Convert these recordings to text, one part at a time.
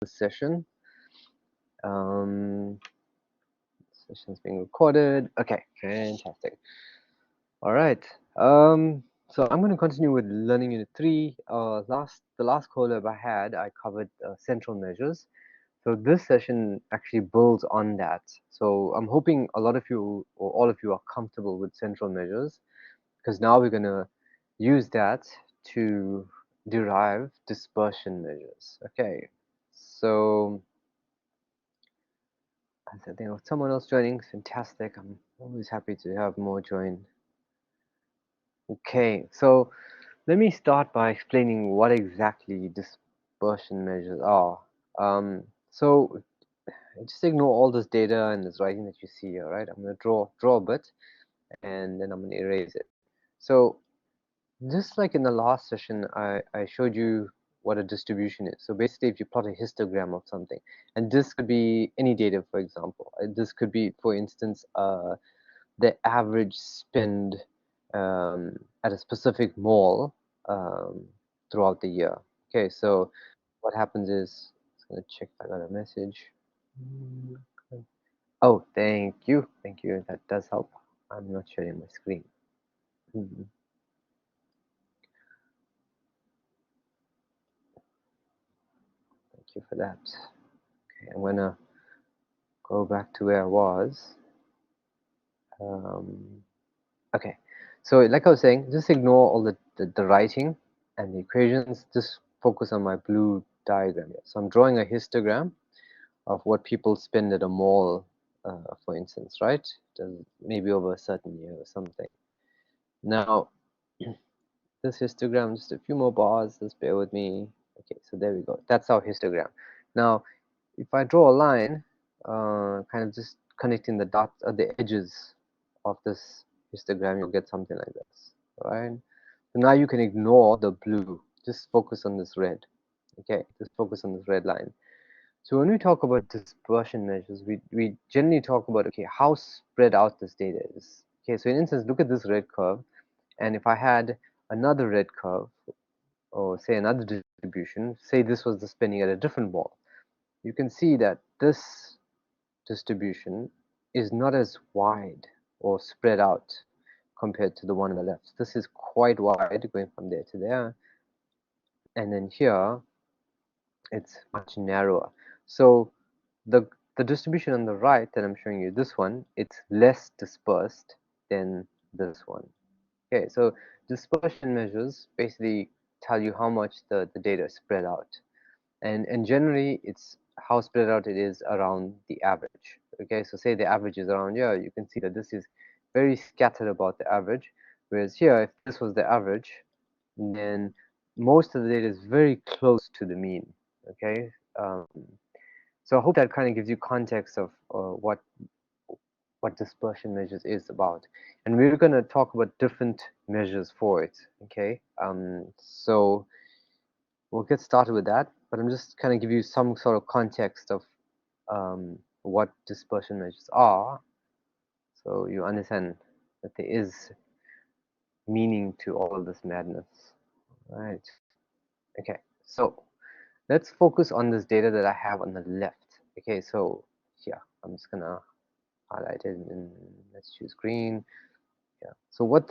this session. Um, Session's being recorded. Okay, fantastic. All right. So I'm going to continue with learning unit 3. The last collab I had, I covered central measures. So this session actually builds on that. So I'm hoping a lot of you or all of you are comfortable with central measures, because now we're going to use that to derive dispersion measures. Okay. So I think of someone else joining. Fantastic. I'm always happy to have more join. Okay, so let me start by explaining what exactly dispersion measures are. So just ignore all this data and this writing that you see here, right? I'm going to draw a bit, and then I'm going to erase it. So just like in the last session, I showed you what a distribution is. So basically, if you plot a histogram of something, and this could be any data, for example. This could be, for instance, the average spend at a specific mall throughout the year. Okay, so what happens is, I'm going to check if I got a message. Oh, thank you. That does help. I'm not sharing my screen. Thank you for that. Okay, I'm gonna go back to where I was. Okay, so like I was saying, just ignore all the writing and the equations. Just focus on my blue diagram here. So I'm drawing a histogram of what people spend at a mall, for instance, right? Maybe over a certain year or something. Now, this histogram, just a few more bars, just bear with me. Okay, so there we go. That's our histogram. Now, if I draw a line, kind of just connecting the dots at the edges of this histogram, you'll get something like this, right? So now you can ignore the blue, just focus on this red. Okay, just focus on this red line. So when we talk about dispersion measures, we generally talk about, okay, how spread out this data is. Okay, so in instance, look at this red curve, and if I had another red curve, or say another distribution, say this was the spending at a different mall, you can see that this distribution is not as wide or spread out compared to the one on the left. This is quite wide, going from there to there, and then here it's much narrower. So the distribution on the right that I'm showing you, this one, it's less dispersed than this one. Okay, so dispersion measures basically tell you how much the data is spread out. And generally, it's how spread out it is around the average. Okay, so say the average is around here, you can see that this is very scattered about the average. Whereas here, if this was the average, then most of the data is very close to the mean. Okay, so I hope that kind of gives you context of what dispersion measures is about. And we're going to talk about different measures for it. Okay, so we'll get started with that, but I'm just kind of give you some sort of context of what dispersion measures are, so you understand that there is meaning to all this madness. Right. Okay, so let's focus on this data that I have on the left. Okay, so here, I'm just gonna highlight it and let's choose green. Yeah, so what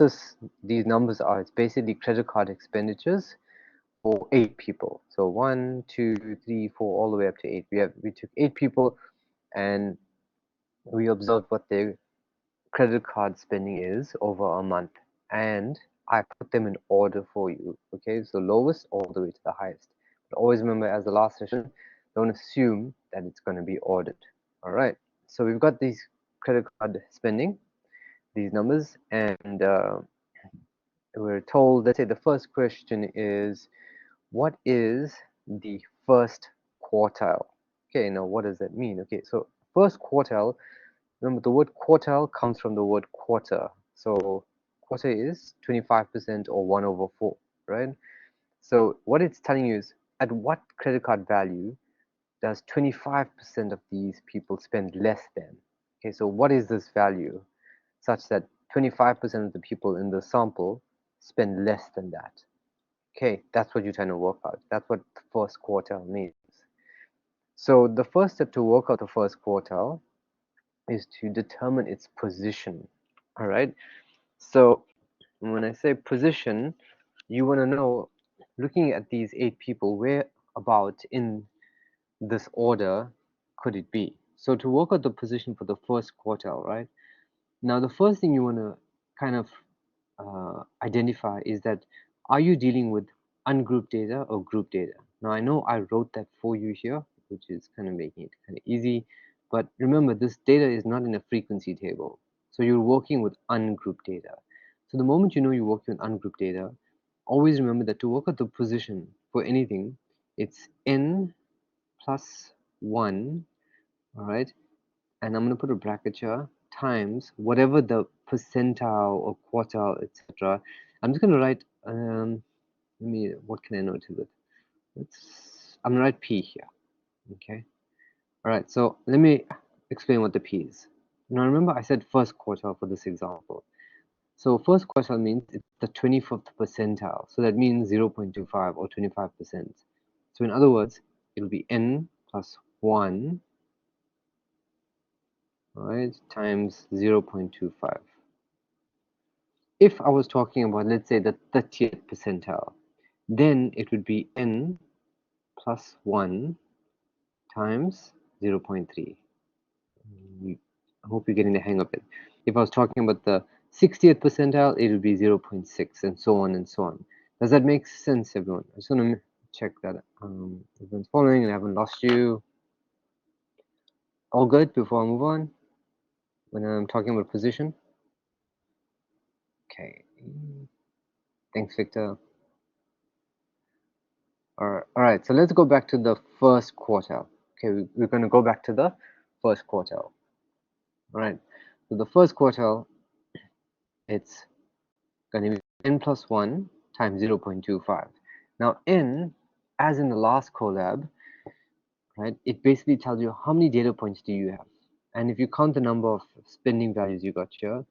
these numbers are, it's basically credit card expenditures for 8 people. So 1, 2, 3, 4, all the way up to 8. We took 8 people and we observed what their credit card spending is over a month, and I put them in order for you. Okay, so lowest all the way to the highest. But always remember, as the last session, don't assume that it's going to be ordered. All right, so we've got these credit card spending, these numbers, and we're told, let's say the first question is, what is the first quartile? Okay, now what does that mean? Okay, so first quartile, remember the word quartile comes from the word quarter. So quarter is 25% or 1 over 4, right? So what it's telling you is, at what credit card value does 25% of these people spend less than? Okay, so what is this value such that 25% of the people in the sample spend less than that? Okay, that's what you're trying to work out. That's what the first quartile means. So the first step to work out the first quartile is to determine its position. All right. So when I say position, you want to know, looking at these 8 people, where about in this order could it be? So to work out the position for the first quartile, right? Now the first thing you want to kind of identify is that, are you dealing with ungrouped data or group data? Now I know I wrote that for you here, which is kind of making it kind of easy, but remember this data is not in a frequency table. So you're working with ungrouped data. So the moment you know you're working with ungrouped data, always remember that to work out the position for anything, it's n plus 1, all right? And I'm going to put a bracket here, times whatever the percentile or quartile, etc. I'm just going to write, what can I note it with? I'm going to write P here, okay? All right, so let me explain what the P is. Now remember I said first quartile for this example. So first quartile means it's the 25th percentile. So that means 0.25 or 25%. So in other words, it'll be n plus 1, right, times 0.25. If I was talking about, let's say, the 30th percentile, then it would be n plus 1 times 0.3. I hope you're getting the hang of it. If I was talking about the 60th percentile, it would be 0.6, and so on and so on. Does that make sense, everyone? I just want to check that everyone's following and I haven't lost you. All good before I move on? When I'm talking about position? Okay. Thanks, Victor. All right, so let's go back to the first quartile. Okay, we're going to go back to the first quartile. All right, so the first quartile, it's going to be n plus 1 times 0.25. Now n, as in the last collab, right, it basically tells you how many data points do you have. And if you count the number of spending values you got here,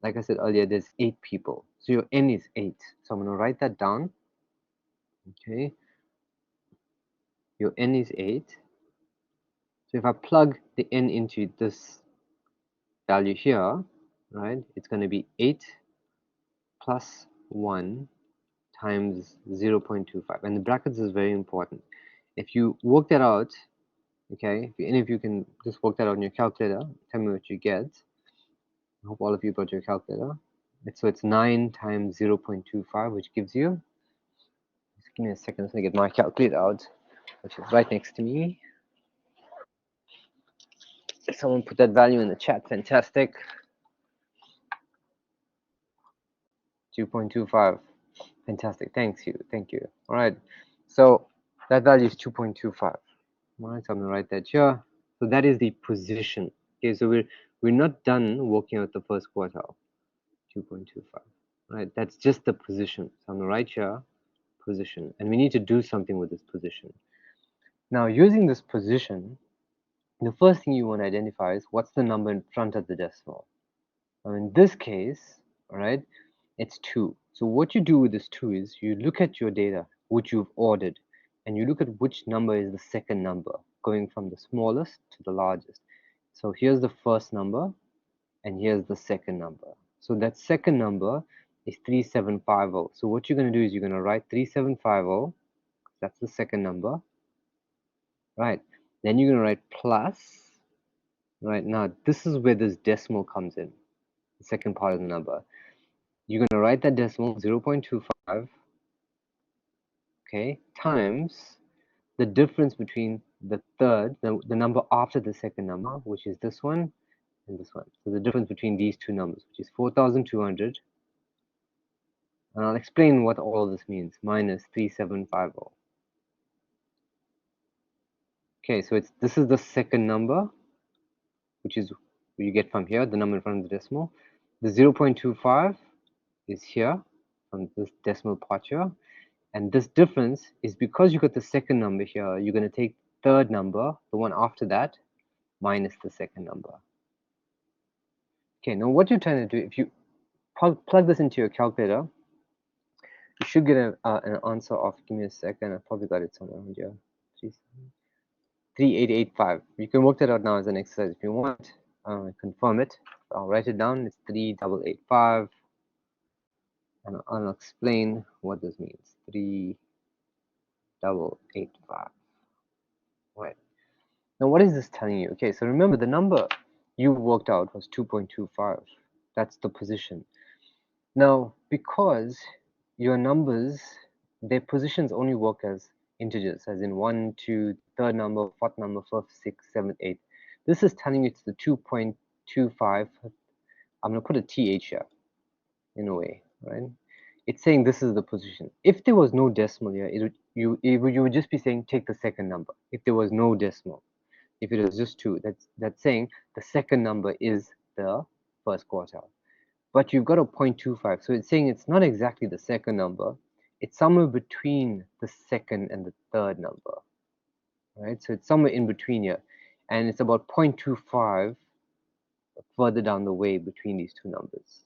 like I said earlier, there's 8 people. So your n is 8. So I'm going to write that down. Okay, your n is 8. So if I plug the n into this value here, right, it's going to be 8 plus 1 times 0.25. And the brackets is very important. If you work that out, okay, if any of you can just work that out on your calculator, tell me what you get. I hope all of you got your calculator. So it's 9 times 0.25, which gives you, just give me a second, let me get my calculator out, which is right next to me. Someone put that value in the chat, fantastic. 2.25, fantastic, thank you. All right, so that value is 2.25. All right, so I'm gonna write that here. So that is the position. Okay, so we're not done working out the first quartile. 2.25. Right, that's just the position. So I'm gonna write here position, and we need to do something with this position. Now, using this position, the first thing you want to identify is what's the number in front of the decimal. Now, in this case, all right, it's 2. So what you do with this 2 is you look at your data, which you've ordered, and you look at which number is the second number, going from the smallest to the largest. So here's the first number, and here's the second number. So that second number is 3750. So what you're going to do is you're going to write 3750, that's the second number, right? Then you're going to write plus, right? Now this is where this decimal comes in, the second part of the number. You're going to write that decimal 0.25, okay, times the difference between the third, the number after the second number, which is this one and this one. So the difference between these two numbers, which is 4,200, and I'll explain what all of this means, minus 3750. Okay, so this is the second number, which is what you get from here, the number in front of the decimal. The 0.25 is here, from this decimal part here. And this difference is because you got the second number here, you're going to take third number, the one after that, minus the second number. Okay, now what you're trying to do, if you plug this into your calculator, you should get an answer of, give me a second, I probably got it somewhere around here. 3885. You can work that out now as an exercise if you want. Confirm it. I'll write it down. It's 3885, and I'll explain what this means. 3885. Right. Now, what is this telling you? Okay, so remember the number you worked out was 2.25. That's the position. Now, because your numbers, their positions only work as integers, as in 1, 2, third number, fourth number, fifth, sixth, seventh, eighth. This is telling you it's the 2.25. I'm going to put a TH here, in a way, right? It's saying this is the position. If there was no decimal here, you would just be saying take the second number. If there was no decimal, if it was just 2, that's saying the second number is the first quartile. But you've got a 0.25, so it's saying it's not exactly the second number. It's somewhere between the second and the third number, right? So it's somewhere in between here, and it's about 0.25 further down the way between these two numbers.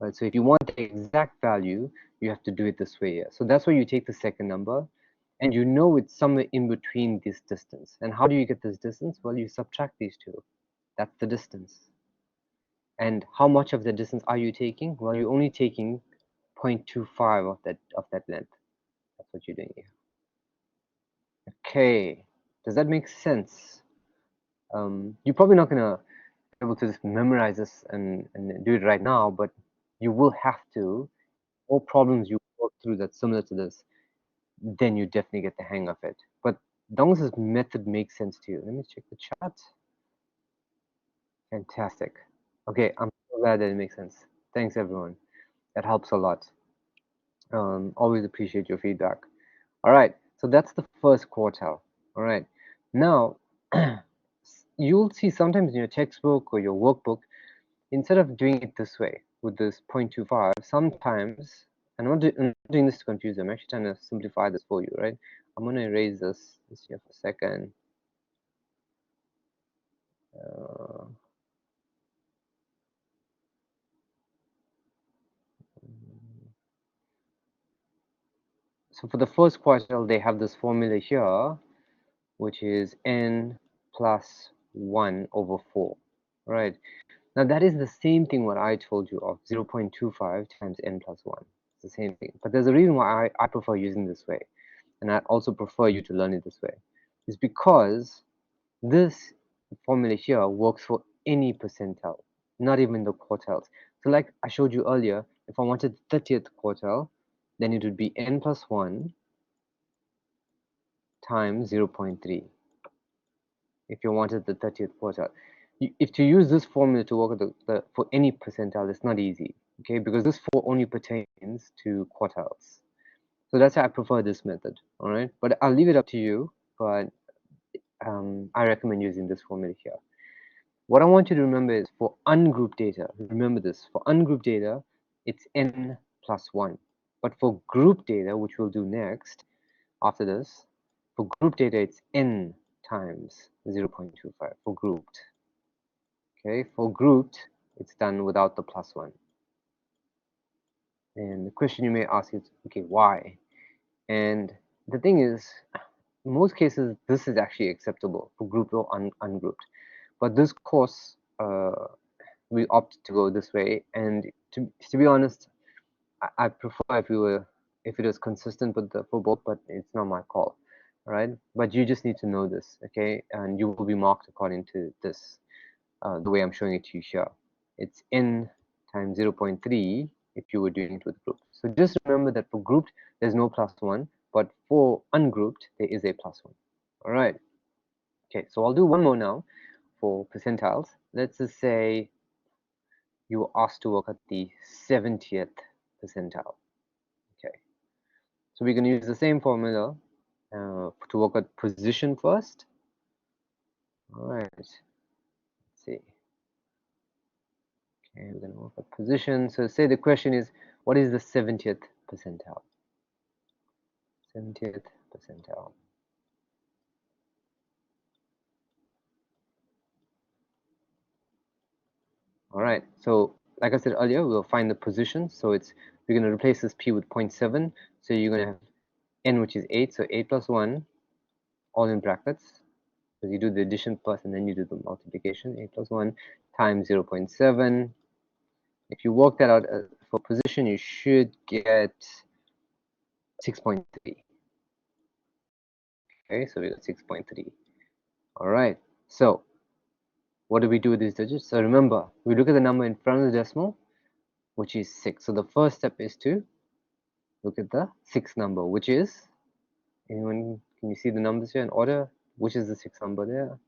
Right? So if you want the exact value, you have to do it this way here. So that's why you take the second number, and you know it's somewhere in between this distance. And how do you get this distance? Well, you subtract these two. That's the distance. And how much of the distance are you taking? Well, you're only taking 0.25 of that length. That's what you're doing here. Okay, does that make sense? You're probably not gonna be able to just memorize this and do it right now, but you will have to. All problems you work through that's similar to this, then you definitely get the hang of it. But as long as this method makes sense to you, let me check the chat. Fantastic. Okay, I'm so glad that it makes sense. Thanks everyone. That helps a lot. Always appreciate your feedback. All right, so that's the first quartile. All right, now you'll see sometimes in your textbook or your workbook, instead of doing it this way with this 0.25, sometimes, and I'm not doing this to confuse you, I'm actually trying to simplify this for you, right? I'm going to erase this here for a second. So for the first quartile, they have this formula here, which is n plus 1 over 4, right? Now that is the same thing what I told you of 0.25 times n plus 1. It's the same thing. But there's a reason why I prefer using this way. And I also prefer you to learn it this way. It's because this formula here works for any percentile, not even the quartiles. So like I showed you earlier, if I wanted the 30th quartile, then it would be n plus 1 times 0.3. If you wanted the 30th quartile. If to use this formula to work at for any percentile, it's not easy, okay? Because this 4 only pertains to quartiles. So that's why I prefer this method, all right? But I'll leave it up to you, but I recommend using this formula here. What I want you to remember is for ungrouped data, remember this, for ungrouped data, it's n plus 1. But for group data, which we'll do next, after this, for group data, it's n times 0.25 for grouped. Okay, for grouped, it's done without the plus 1. And the question you may ask is, okay, why? And the thing is, in most cases, this is actually acceptable for grouped or ungrouped. But this course, we opt to go this way. And to be honest, I prefer if it was consistent with for both, but it's not my call, right? But you just need to know this, okay? And you will be marked according to this, the way I'm showing it to you here. It's n times 0.3 if you were doing it with group. So just remember that for grouped, there's no plus 1, but for ungrouped, there is a plus 1. All right. Okay, so I'll do one more now for percentiles. Let's just say you were asked to work at the 70th percentile. Okay, so we're going to use the same formula to work at position first. All right, let's see. Okay, we're going to work at position. So say the question is, what is the 70th percentile? 70th percentile. All right, so like I said earlier, we'll find the position. So we're going to replace this p with 0.7. So you're going to have n, which is 8. So 8 plus 1, all in brackets, because you do the addition first and then you do the multiplication. A plus 1 times 0.7. If you work that out for position, you should get 6.3. Okay, so we got 6.3. All right, so what do we do with these digits? So remember, we look at the number in front of the decimal, which is 6. So the first step is to look at the 6th number, which is, anyone, can you see the numbers here in order? Which is the 6th number there?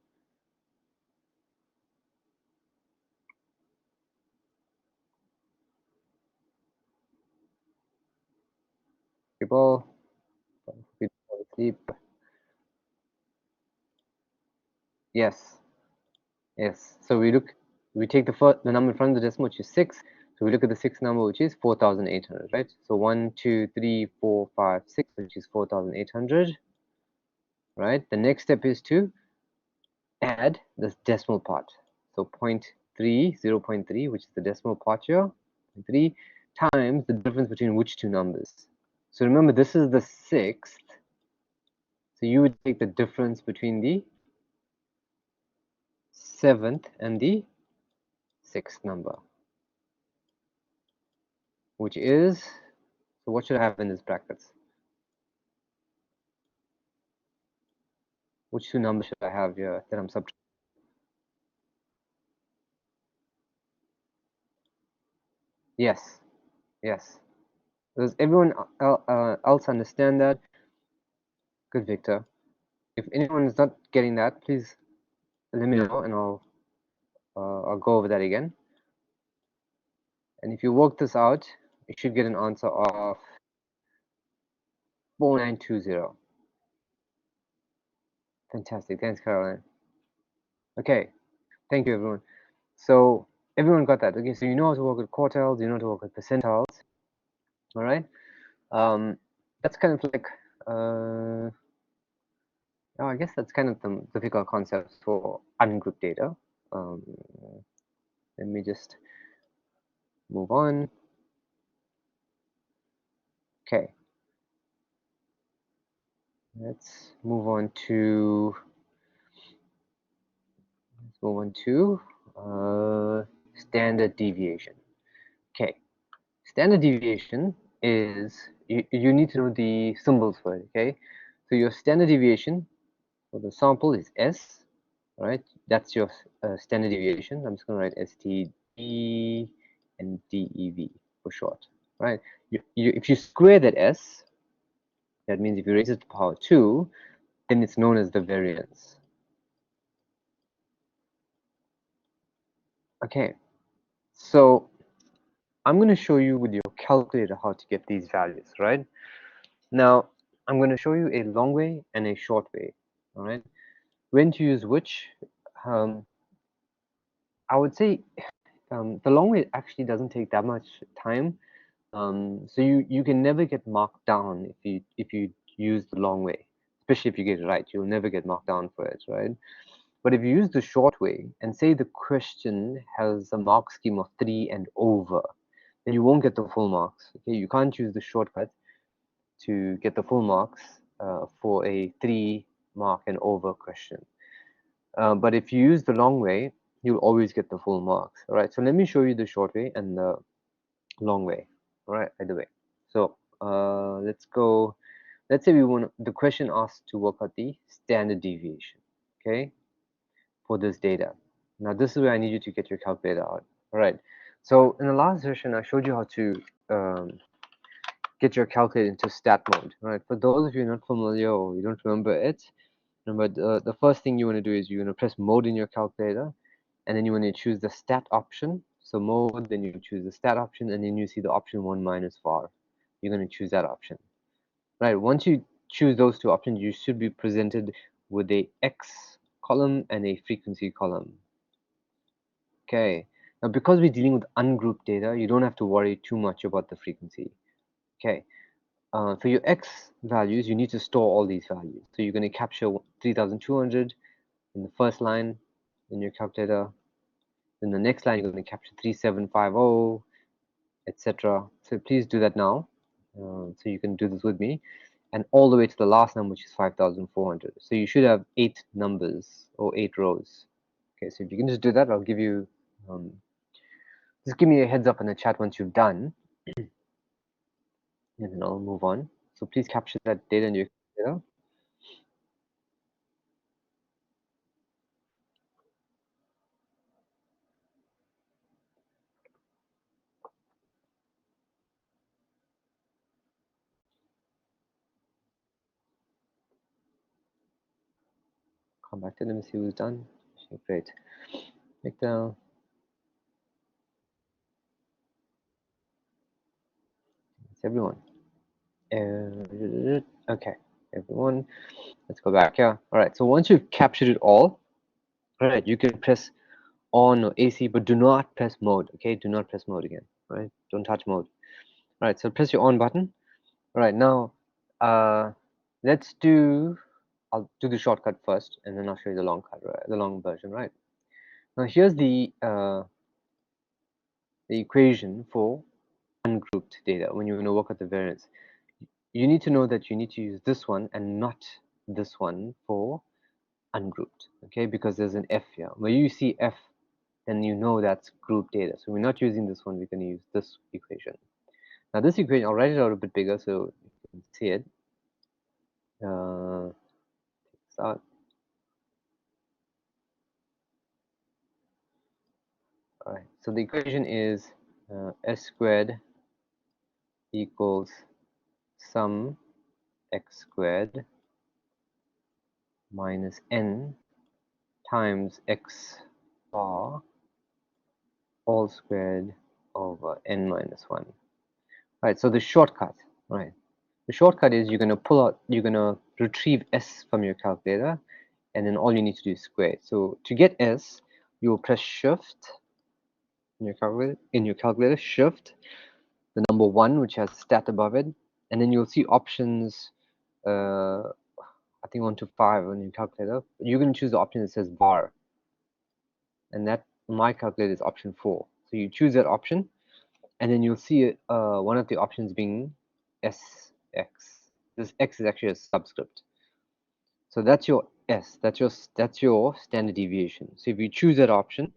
People, people sleep. Yes, yes. So we take the number in front of the decimal, which is 6. So we look at the 6th number, which is 4,800, right? So 1, 2, 3, 4, 5, 6, which is 4,800, right? The next step is to add this decimal part. So 0.3, which is the decimal part here, 3 times the difference between which two numbers. So remember, this is the 6th. So you would take the difference between the 7th and the 6th number, which is, so what should I have in this brackets? Which two numbers should I have here that I'm subtracting? Yes, yes. Does everyone else understand that? Good, Victor. If anyone is not getting that, please let me know and I'll go over that again. And if you work this out, you should get an answer of 4920. Fantastic. Thanks, Caroline. Okay. Thank you, everyone. So everyone got that. Okay, so you know how to work with quartiles, you know how to work with percentiles. All right. That's kind of like oh, I guess that's kind of the difficult concepts for ungrouped data. Let me just move on. Okay. Let's move on to standard deviation. Okay, standard deviation is, you need to know the symbols for it, okay? So your standard deviation for the sample is S, all right? That's your standard deviation. I'm just going to write STD and DEV for short, right? If you square that S, that means if you raise it to the power 2, then it's known as the variance. Okay, so I'm going to show you with your calculator how to get these values, right? Now, I'm going to show you a long way and a short way, all right? When to use which, I would say the long way actually doesn't take that much time. So you can never get marked down if you use the long way, especially if you get it right. You'll never get marked down for it, right? But if you use the short way and say the question has a mark scheme of 3 and over, then you won't get the full marks. Okay, you can't use the shortcut to get the full marks for a 3 mark and over question. But if you use the long way, you'll always get the full marks. All right, so let me show you the short way and the long way. All right, either way. So let's go. Let's say we want the question asks to work out the standard deviation, okay, for this data. Now this is where I need you to get your calculator out. All right. So in the last session, I showed you how to get your calculator into stat mode. All right. For those of you not familiar or you don't remember it, remember the first thing you want to do is you're going to press mode in your calculator, and then you want to choose the stat option. So mode, then you choose the stat option, and then you see the option 1 minus var. You're going to choose that option. Right. Once you choose those two options, you should be presented with a x column and a frequency column. Okay. Now, because we're dealing with ungrouped data, you don't have to worry too much about the frequency. Okay. For your x values, you need to store all these values. So you're going to capture 3,200 in the first line in your calculator. In the next line, you're going to capture 3750, etc. So please do that now. So you can do this with me. and all the way to the last number, which is 5,400. So you should have 8 numbers or 8 rows. Okay, so if you can just do that, I'll give you, just give me a heads up in the chat once you've done, and then I'll move on. So please capture that data in your calculator. Come back to it. Let me see who's done. Okay, great. Victor. It's everyone. Okay, everyone. Let's go back here. All right. So once you've captured it all right, you can press on or AC, but do not press mode. Okay, do not press mode again. All right, don't touch mode. All right. So press your on button. All right. Now, let's do. I'll do the shortcut first, and then I'll show you the long cut, right? The long version, right? Now here's the equation for ungrouped data when you're going to work out the variance. You need to know that you need to use this one and not this one for ungrouped, okay? Because there's an F here. When you see F, then you know that's group data. So we're not using this one, we're going to use this equation. Now this equation, I'll write it out a bit bigger so you can see it. Start. All right, so the equation is S squared equals sum x squared minus n times x bar all squared over n minus 1. Right, so the shortcut, right? The shortcut is you're going to pull out, you're going to retrieve s from your calculator, and then all you need to do is square it. So to get s, you will press shift in your calculator, shift, the number 1, which has stat above it, and then you'll see options, I think 1 to 5 on your calculator. You're going to choose the option that says bar, and that my calculator is option 4. So you choose that option, and then you'll see one of the options being SX. This X is actually a subscript. So that's your S. That's your standard deviation. So if you choose that option,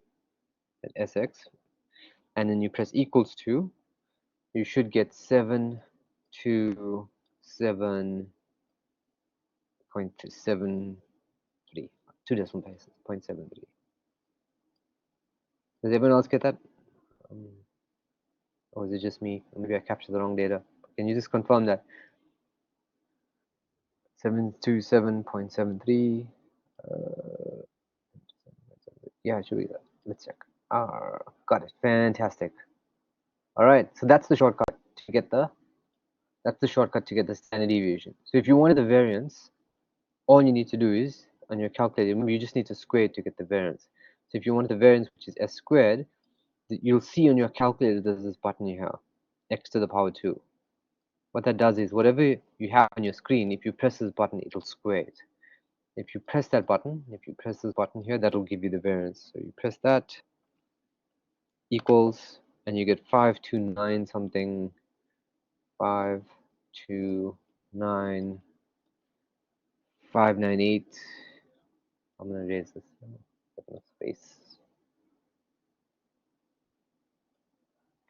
at SX, and then you press equals to, you should get 727.73. 2 decimal places, 0.73. Does everyone else get that? Or is it just me? Maybe I captured the wrong data. Can you just confirm that? 727.73. Yeah, it should be that. Let's check. Got it. Fantastic. All right. So that's the shortcut to get the standard deviation. So if you wanted the variance, all you need to do is on your calculator, remember you just need to square it to get the variance. So if you want the variance, which is s squared, you'll see on your calculator there's this button here, x to the power 2. What that does is whatever you have on your screen, if you press this button, it'll square it. If you press that button, if you press this button here, that'll give you the variance. So you press that, equals, and you get 529 something, 529, 598. I'm gonna erase this. Put no space.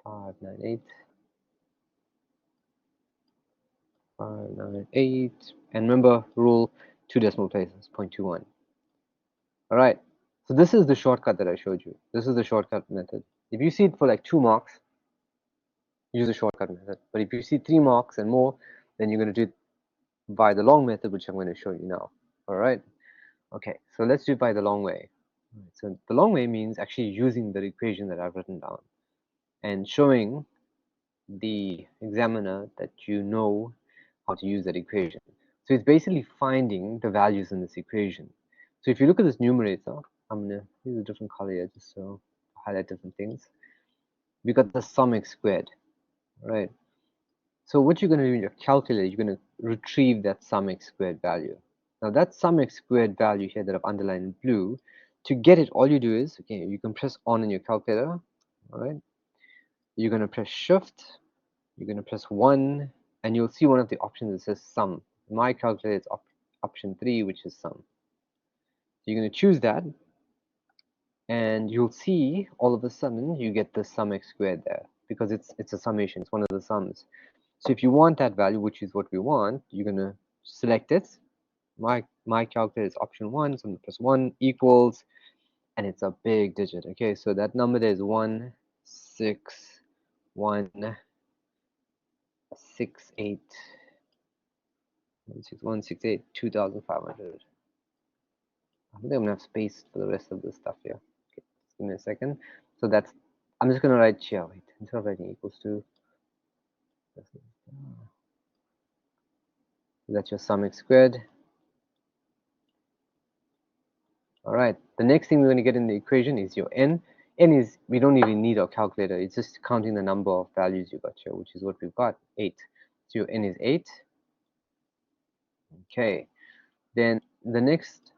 598. 598. And remember, rule 2 decimal places, 0.21. All right. So this is the shortcut that I showed you. This is the shortcut method. If you see it for like 2 marks, use the shortcut method. But if you see 3 marks and more, then you're going to do it by the long method, which I'm going to show you now. All right. Okay. So let's do it by the long way. So the long way means actually using the equation that I've written down and showing the examiner that you know how to use that equation. So it's basically finding the values in this equation. So if you look at this numerator, I'm going to use a different color here just so highlight different things. We got the sum x squared, right? So what you're going to do in your calculator, you're going to retrieve that sum x squared value. Now that sum x squared value here that I've underlined in blue, to get it, all you do is, okay, you can press on in your calculator, all right? You're going to press shift, you're going to press 1, and you'll see one of the options that says sum. my calculator is option 3, which is sum. So you're going to choose that, and you'll see all of a sudden you get the sum x squared there, because it's a summation, it's one of the sums. So if you want that value, which is what we want, you're going to select it. My calculator is option 1, so I'm going to press 1 equals, and it's a big digit. Okay, so that number there is 16168 16168 2500. I think I'm gonna have space for the rest of this stuff here. Okay, just give me a second. So that's, I'm just gonna write here. Wait, instead of writing equals to, that's your sum x squared. All right. The next thing we're going to get in the equation is your n. N is, we don't even need our calculator. It's just counting the number of values you got here, which is what we've got, 8. So your n is 8. Okay. Then the next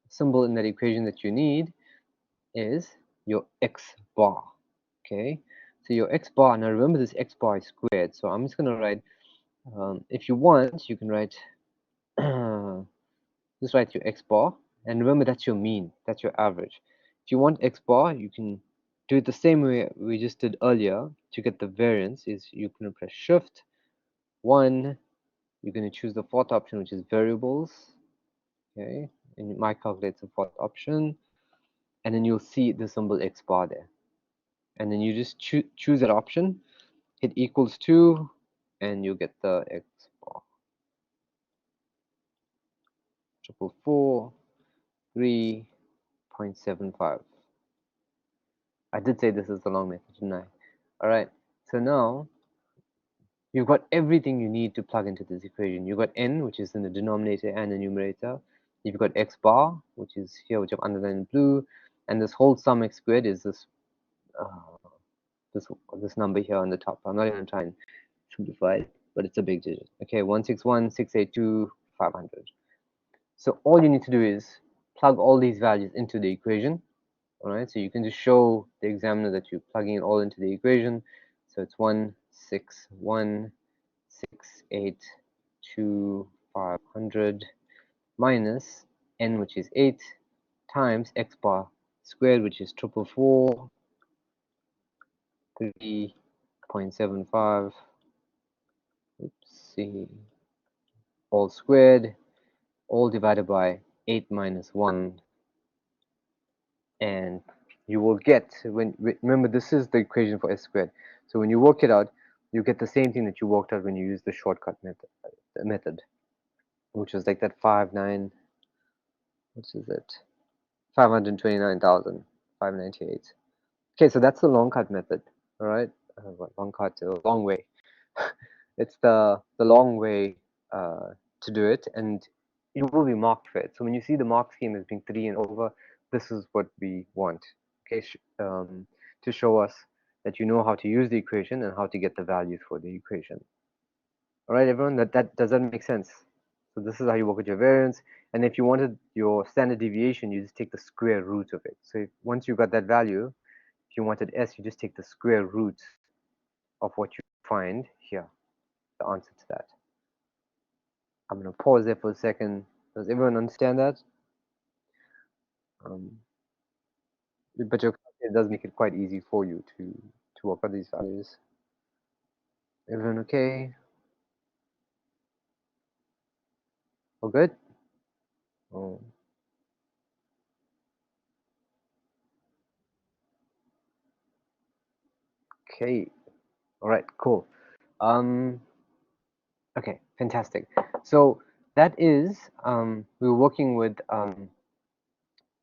symbol in that equation that you need is your x bar. Okay. So your x bar, now remember this x bar is squared. So I'm just going to write, if you want, you can write, just write your x bar. And remember, that's your mean, that's your average. If you want x bar, you can do it the same way we just did earlier. To get the variance is you're going to press shift 1, you're going to choose the fourth option, which is variables. Okay, and my calculates the fourth option, and then you'll see the symbol x bar there, and then you just choose that option, hit equals to, and you'll get the x bar. 444 3.75. I did say this is the long method, didn't I? All right, so now you've got everything you need to plug into this equation. You've got n, which is in the denominator and the numerator. You've got x bar, which is here, which I've underlined in blue, and this whole sum x squared is this this number here on the top. I'm not even trying to simplify it, but it's a big digit. Okay, 161,682, 500. So all you need to do is plug all these values into the equation. All right, so you can just show the examiner that you're plugging it all into the equation. So it's 161,682, 500 minus n, which is 8, times x bar squared, which is 444, 3.75, oopsie, all squared, all divided by 8 minus 1, and you will get, when remember this is the equation for s squared, so when you work it out, you get the same thing that you worked out when you use the shortcut method, which was like that 59, what is it, 529,598. Okay, so that's the long cut method. All right, long cut, long way. It's the long way to do it, and it will be marked for it. So when you see the mark scheme as being 3 and over, this is what we want. Okay, to show us that you know how to use the equation and how to get the values for the equation. All right, everyone, that does that make sense? So this is how you work with your variance, and if you wanted your standard deviation, you just take the square root of it. So once you got that value, if you wanted s, you just take the square root of what you find here, the answer to that. I'm going to pause there for a second. Does everyone understand that? But it does make it quite easy for you to work out these values. Everyone okay? All good? Oh. Okay. All right. Cool. Okay. Fantastic. So that is we were working with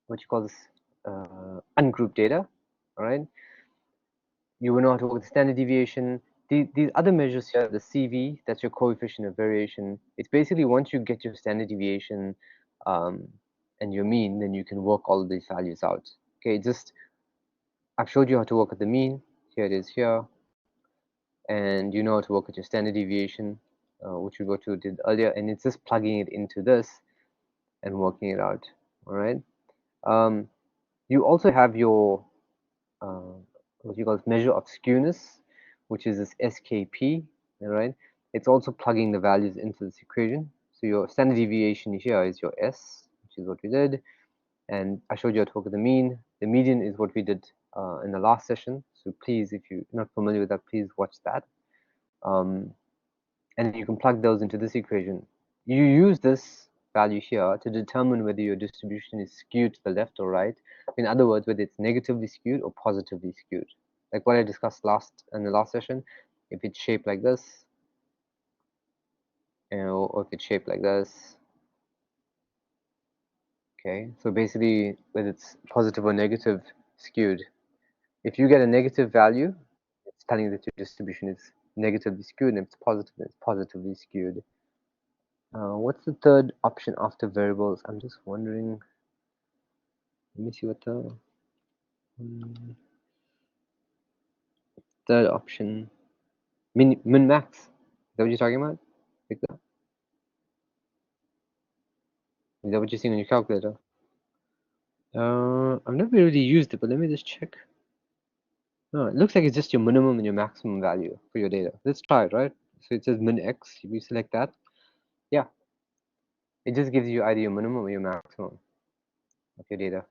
what you call this ungrouped data. All right. You will know how to work with the standard deviation. These other measures here, the CV, that's your coefficient of variation. It's basically once you get your standard deviation and your mean, then you can work all of these values out. Okay, just I've showed you how to work with the mean. Here it is here, and you know how to work with your standard deviation, which we did earlier, and it's just plugging it into this and working it out. All right. You also have your what you call measure of skewness, which is this SKP, all right? It's also plugging the values into this equation. So your standard deviation here is your S, which is what we did. And I showed you how to work with the mean. The median is what we did in the last session. So please, if you're not familiar with that, please watch that. And you can plug those into this equation. You use this value here to determine whether your distribution is skewed to the left or right. In other words, whether it's negatively skewed or positively skewed. Like what I discussed in the last session, if it's shaped like this, or if it's shaped like this. Okay, so basically whether it's positive or negative skewed. If you get a negative value, it's telling you that your distribution is negatively skewed, and if it's positive, it's positively skewed. What's the third option after variables? I'm just wondering. Let me see what the third option. Min max. Is that what you're talking about? Like that? Is that what you're seeing on your calculator? I've never really used it, but let me just check. No, it looks like it's just your minimum and your maximum value for your data. Let's try it, right? So it says min x. If you select that, yeah, it just gives you either your minimum or your maximum of your data.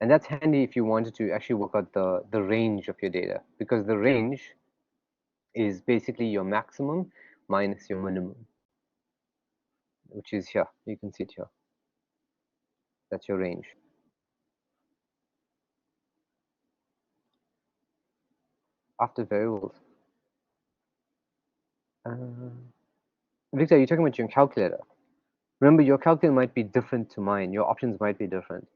And that's handy if you wanted to actually work out the range of your data, because the range is basically your maximum minus your minimum, which is here. You can see it here. That's your range. After variables. Victor, you're talking about your calculator. Remember, your calculator might be different to mine. Your options might be different.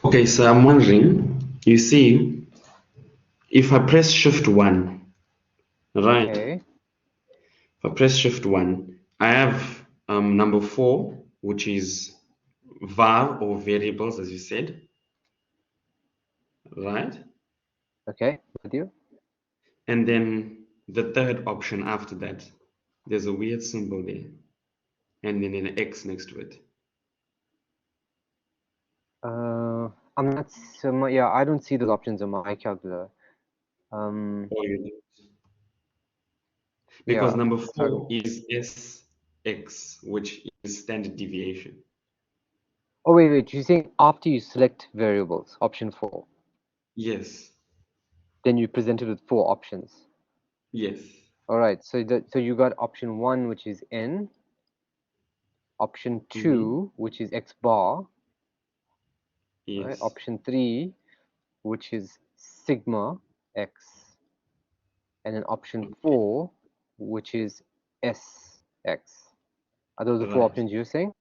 Okay, so I'm wondering, you see, if I press shift 1, right? Okay. If I press shift 1, I have number 4, which is var or variables, as you said, right? Okay, with you. And then the third option after that, there's a weird symbol there, and then an X next to it. I'm not. Yeah, I don't see those options on my calculator. Oh, you don't. Yeah. Because number 4 Sorry. is SX, which is standard deviation. Oh wait. You're saying after you select variables, option 4, Yes. then you presented with 4 options. Yes. All right. So you got option 1, which is n. Option 2, which is x bar. Yes. Right. Option 3, which is sigma x, and then option 4, which is sx. Are those the 4 Right. options you're saying?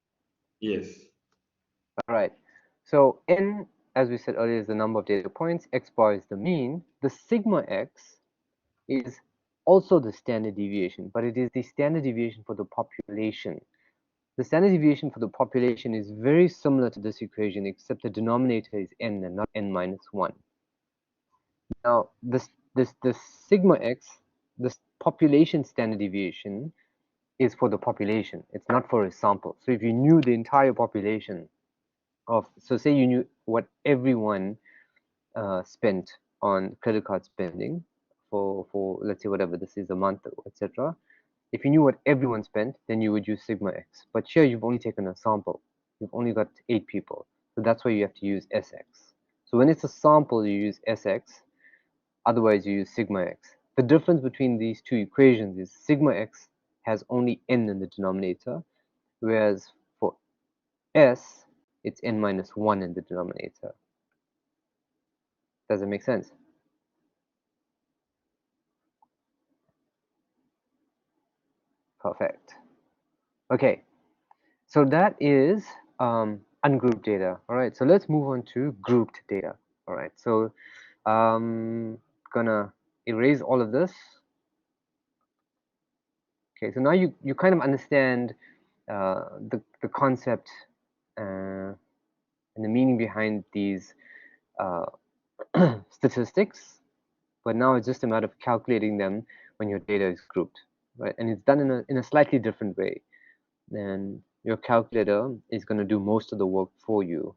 Yes. All right. So n, as we said earlier, is the number of data points. X bar is the mean. The sigma x is also the standard deviation, but it is the standard deviation for the population. The standard deviation for the population is very similar to this equation, except the denominator is n and not n minus 1. Now, this sigma x, this population standard deviation, is for the population. It's not for a sample. So if you knew the entire population of, so say you knew what everyone spent on credit card spending for let's say whatever this is a month, etc. If you knew what everyone spent, then you would use sigma x. But here you've only taken a sample. You've only got 8 people. So that's why you have to use sx. So when it's a sample, you use sx. Otherwise, you use sigma x. The difference between these two equations is sigma x has only n in the denominator, whereas for s, it's n minus 1 in the denominator. Does it make sense? Perfect. Okay, so that is ungrouped data. All right, so let's move on to grouped data. All right, so gonna erase all of this. Okay, so now you kind of understand the concept and the meaning behind these statistics, but now it's just a matter of calculating them when your data is grouped, right? And it's done in a slightly different way. And your calculator is going to do most of the work for you.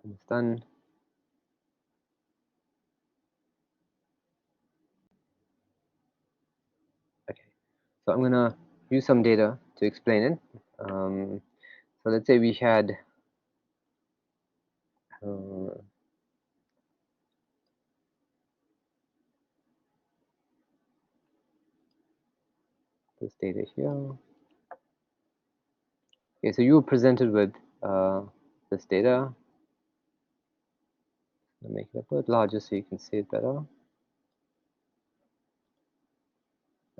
Almost done. Okay, so I'm gonna use some data to explain it. So let's say we had this data here. Okay, so you were presented with this data. I'll make it a bit larger so you can see it better. All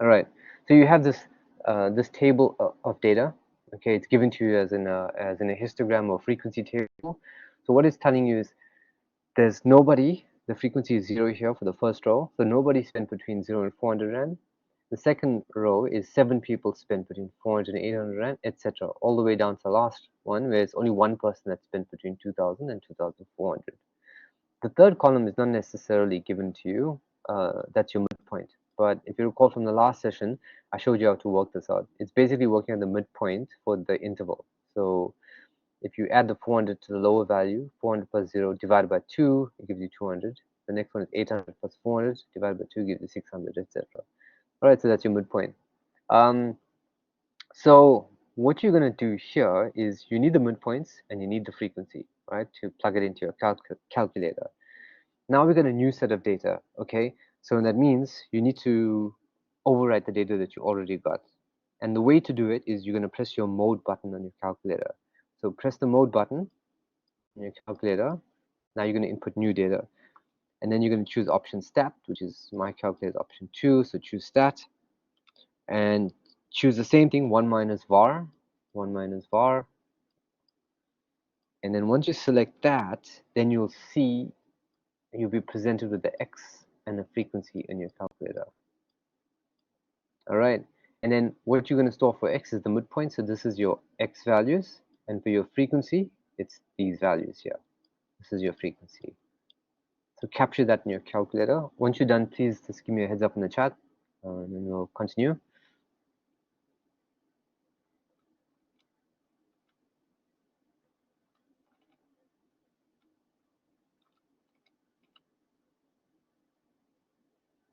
right, so you have this table of data. Okay, it's given to you as in a histogram or frequency table. So what it's telling you is there's nobody. The frequency is 0 here for the first row. So nobody spent between 0 and 400 Rand. The second row is 7 people spent between 400 and 800 Rand, etc. All the way down to the last one, where it's only one person that spent between 2000 and 2400. The third column is not necessarily given to you. That's your midpoint. But if you recall from the last session, I showed you how to work this out. It's basically working at the midpoint for the interval. So if you add the 400 to the lower value, 400 plus 0 divided by 2, it gives you 200. The next one is 800 plus 400 divided by 2 gives you 600, etc. All right, so that's your midpoint. So what you're going to do here is you need the midpoints and you need the frequency, right, to plug it into your calculator. Now we got a new set of data, okay? So that means you need to overwrite the data that you already got. And the way to do it is you're going to press your mode button on your calculator. So press the mode button on your calculator. Now you're going to input new data. And then you're going to choose option stat, which is my calculator option 2. So choose stat. And choose the same thing, 1 minus var. 1 minus var. And then once you select that, then you'll be presented with the x and the frequency in your calculator. All right, and then what you're going to store for x is the midpoint. So this is your x values, and for your frequency, it's these values here. This is your frequency. So capture that in your calculator. Once you're done, please just give me a heads up in the chat, and then we'll continue.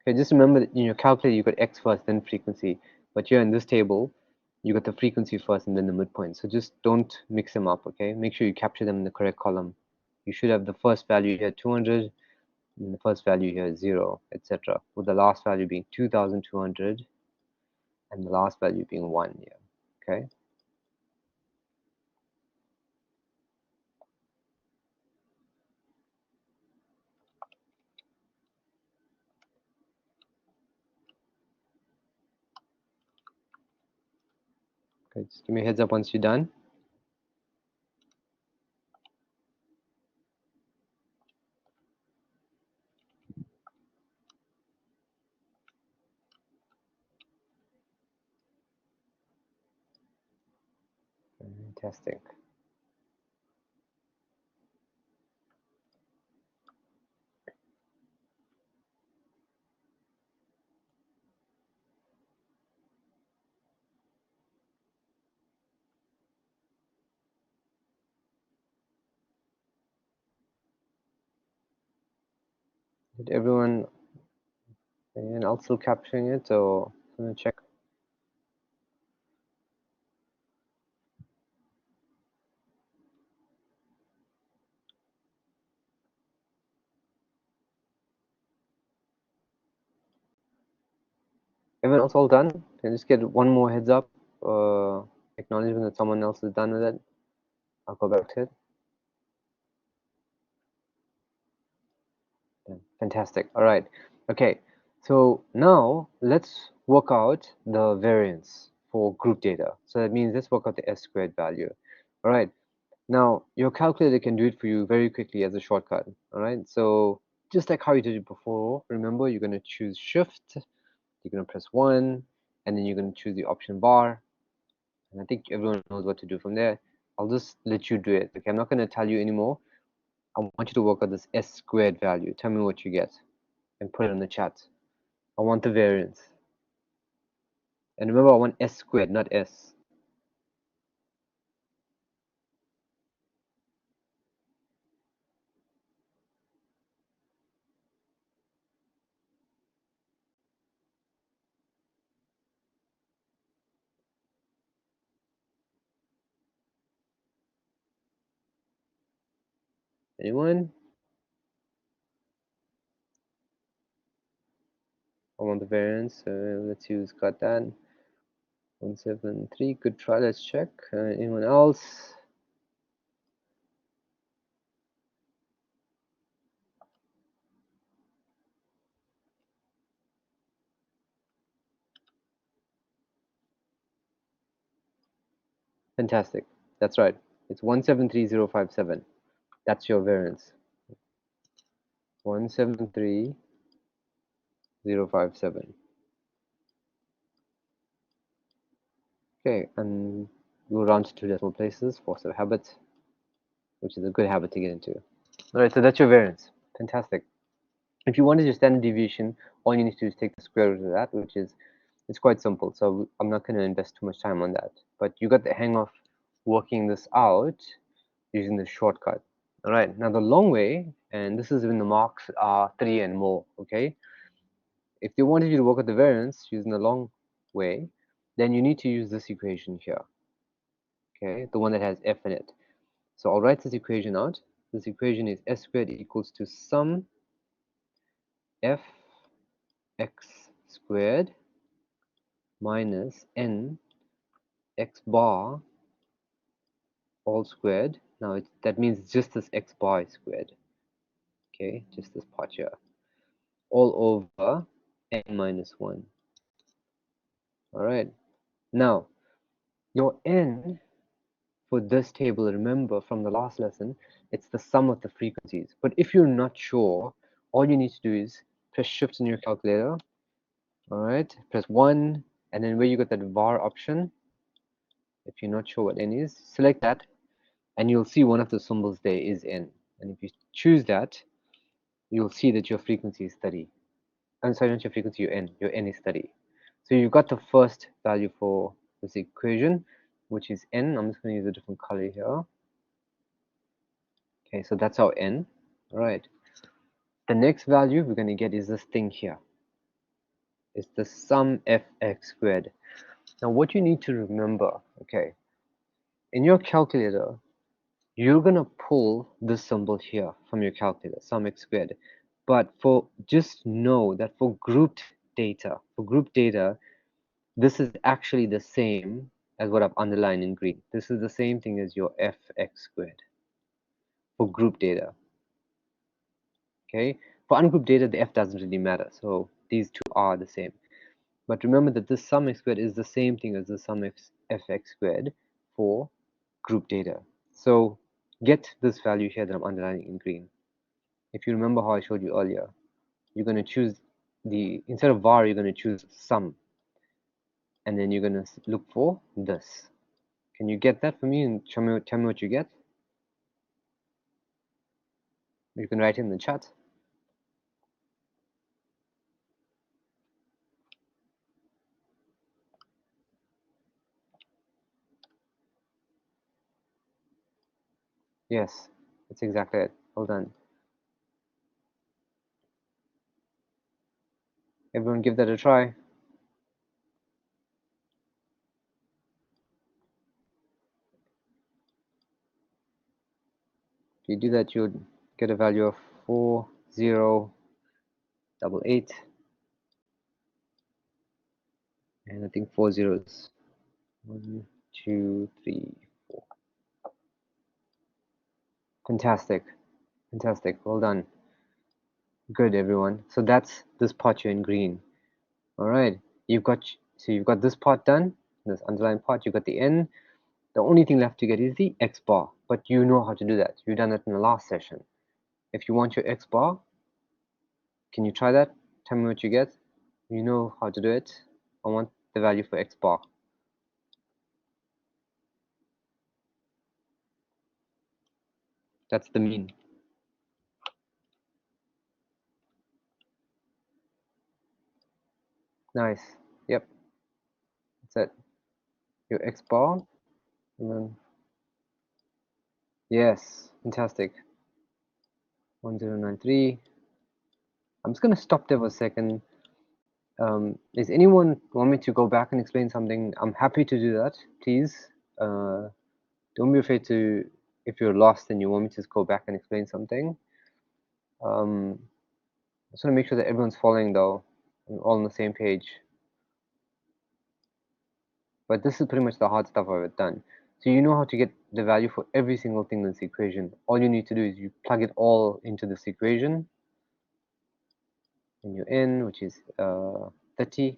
Okay, just remember that in your calculator, you got x first, then frequency. But here in this table, you got the frequency first and then the midpoint. So just don't mix them up, okay? Make sure you capture them in the correct column. You should have the first value here, 200, and the first value here is 0, etc. With the last value being 2200 and the last value being 1 here, okay? Okay, just give me a heads up once you're done. Fantastic. Did everyone else still capturing it, or I'm gonna check? Everyone else all done? Can I just get one more heads up, acknowledgement that someone else is done with it? I'll go back to it. Yeah, fantastic. All right. Okay. So now let's work out the variance for group data. So that means let's work out the S squared value. All right. Now your calculator can do it for you very quickly as a shortcut. All right. So just like how you did it before, remember you're going to choose shift, you're going to press 1, and then you're going to choose the option bar. And I think everyone knows what to do from there. I'll just let you do it. Okay, I'm not going to tell you anymore. I want you to work out this S squared value. Tell me what you get and put it in the chat. I want the variance. And remember, I want S squared, not S. Anyone? I want the variance, let's use got that. 173, good try, let's check. Anyone else? Fantastic, that's right. It's 173057. That's your variance. 173057. Okay, and we'll round to two decimal places, force of habit, which is a good habit to get into. All right, so that's your variance. Fantastic. If you wanted your standard deviation, all you need to do is take the square root of that, which is, it's quite simple. So I'm not going to invest too much time on that. But you got the hang of working this out using the shortcut. All right, now the long way, and this is when the marks are 3 and more, okay? If they wanted you to work out the variance using the long way, then you need to use this equation here, okay? The one that has f in it. So I'll write this equation out. This equation is s squared equals to sum f x squared minus n x bar all squared. Now that means it's just this x bar is squared, okay, just this part here, all over n minus 1. All right, now your n for this table, remember from the last lesson, it's the sum of the frequencies. But if you're not sure, all you need to do is press shift in your calculator. All right, press 1, and then where you got that var option, if you're not sure what n is, select that, and you'll see one of the symbols there is n. And if you choose that, you'll see that your frequency is 30. I'm sorry, not your frequency, your n is 30. So you've got the first value for this equation, which is n. I'm just going to use a different color here. Okay, so that's our n. All right. The next value we're going to get is this thing here. It's the sum fx squared. Now what you need to remember, okay, in your calculator, you're going to pull this symbol here from your calculator, sum x squared. But just know that for grouped data, this is actually the same as what I've underlined in green. This is the same thing as your fx squared for group data. Okay, for ungrouped data, the f doesn't really matter. So these two are the same. But remember that this sum x squared is the same thing as the sum fx squared for group data. So get this value here that I'm underlining in green. If you remember how I showed you earlier, you're going to choose instead of var, you're going to choose sum. And then you're going to look for this. Can you get that for me and tell me what you get? You can write it in the chat. Yes, that's exactly it. Well done. Everyone give that a try. If you do that, you'll get a value of 4088. And I think 4 zeros. 1, 2, 3, 4. Fantastic. Fantastic. Well done. Good, everyone. So that's this part you're in green. All right. You've got this part done. This underlined part. You got the n. The only thing left to get is the x bar. But you know how to do that. You've done it in the last session. If you want your x bar, can you try that? Tell me what you get. You know how to do it. I want the value for x bar. That's the mean. Nice. Yep. That's it. Your x bar. And then, yes. Fantastic. 1093. I'm just going to stop there for a second. Does anyone want me to go back and explain something? I'm happy to do that. Please. Don't be afraid to if you're lost and you want me to just go back and explain something, I just want to make sure that everyone's following though, and all on the same page. But this is pretty much the hard stuff I've done. So you know how to get the value for every single thing in this equation. All you need to do is you plug it all into this equation, and you're in, which is 30.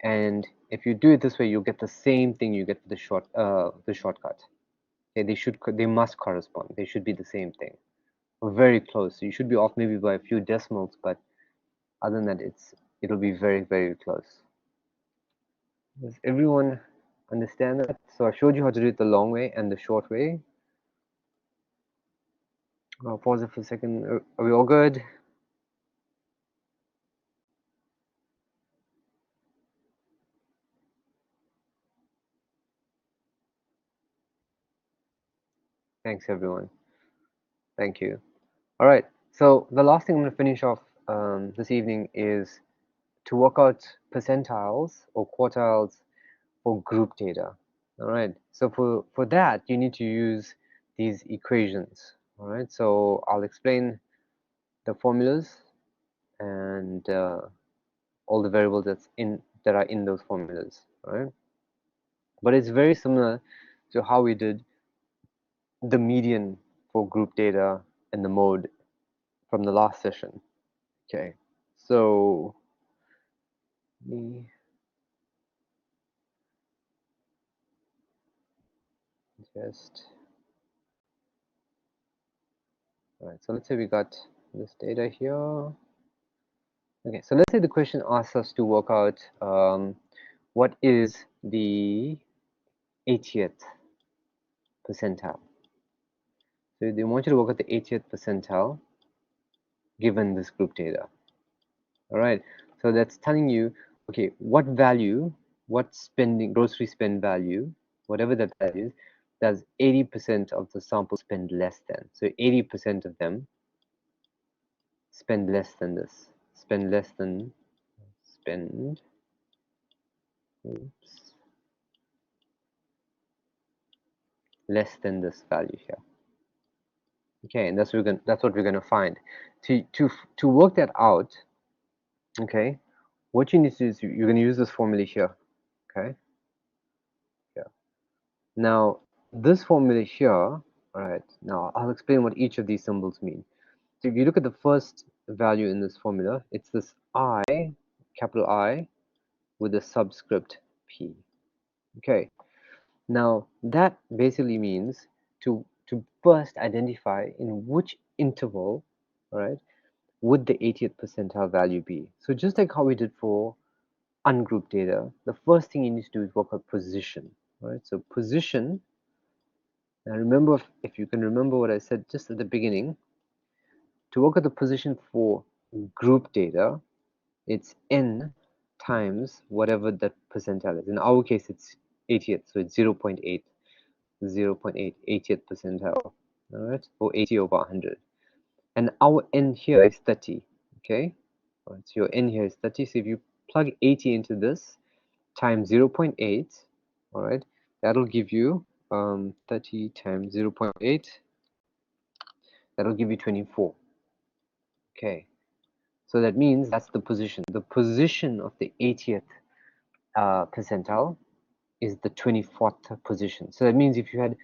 And if you do it this way, you'll get the same thing you get for the shortcut. Okay, they must correspond. They should be the same thing. Or very close. So you should be off maybe by a few decimals, but other than that, it'll be very, very close. Does everyone understand that? So I showed you how to do it the long way and the short way. I'll pause it for a second. Are we all good? Thanks, everyone. Thank you. All right. So the last thing I'm going to finish off this evening is to work out percentiles or quartiles for group data. All right. So for that, you need to use these equations. All right. So I'll explain the formulas and all the variables that are in those formulas. All right. But it's very similar to how we did the median for group data and the mode from the last session. Okay. So let me just all right. So let's say we got this data here. Okay, so let's say the question asks us to work out what is the 80th percentile. So they want you to work out the 80th percentile given this group data. All right, so that's telling you, okay, what value, what spending, grocery spend value, whatever that value is, does 80% of the sample spend less than? So 80% of them spend less than this, spend less than, spend, oops, less than this value here. Okay, and that's what we're gonna find. To work that out, okay, what you need to do is you're gonna use this formula here. Okay, yeah. Now this formula here, all right. Now I'll explain what each of these symbols mean. So if you look at the first value in this formula, it's this I, capital I, with a subscript P. Okay. Now that basically means to first identify in which interval, all right, would the 80th percentile value be. So just like how we did for ungrouped data, the first thing you need to do is work out position, right? So position, now remember, if you can remember what I said just at the beginning, to work out the position for group data, it's n times whatever that percentile is. In our case, it's 80th, so it's 0.8, 0.8, 80th percentile, all right, or 80 over 100. And our n here is 30, okay? All right, so your n here is 30, so if you plug 80 into this times 0.8, all right, that'll give you 30 times 0.8, that'll give you 24. Okay, so that means that's the position. The position of the 80th percentile is the 24th position. So that means if you had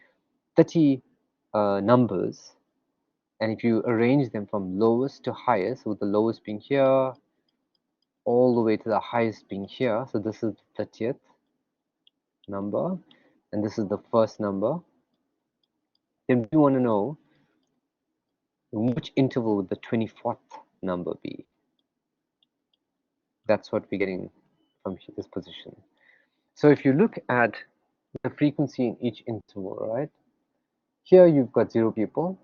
30 numbers, and if you arrange them from lowest to highest, with the lowest being here, all the way to the highest being here, so this is the 30th number, and this is the first number, then we want to know in which interval would the 24th number be. That's what we're getting from this position. So if you look at the frequency in each interval, right? Here you've got 0 people.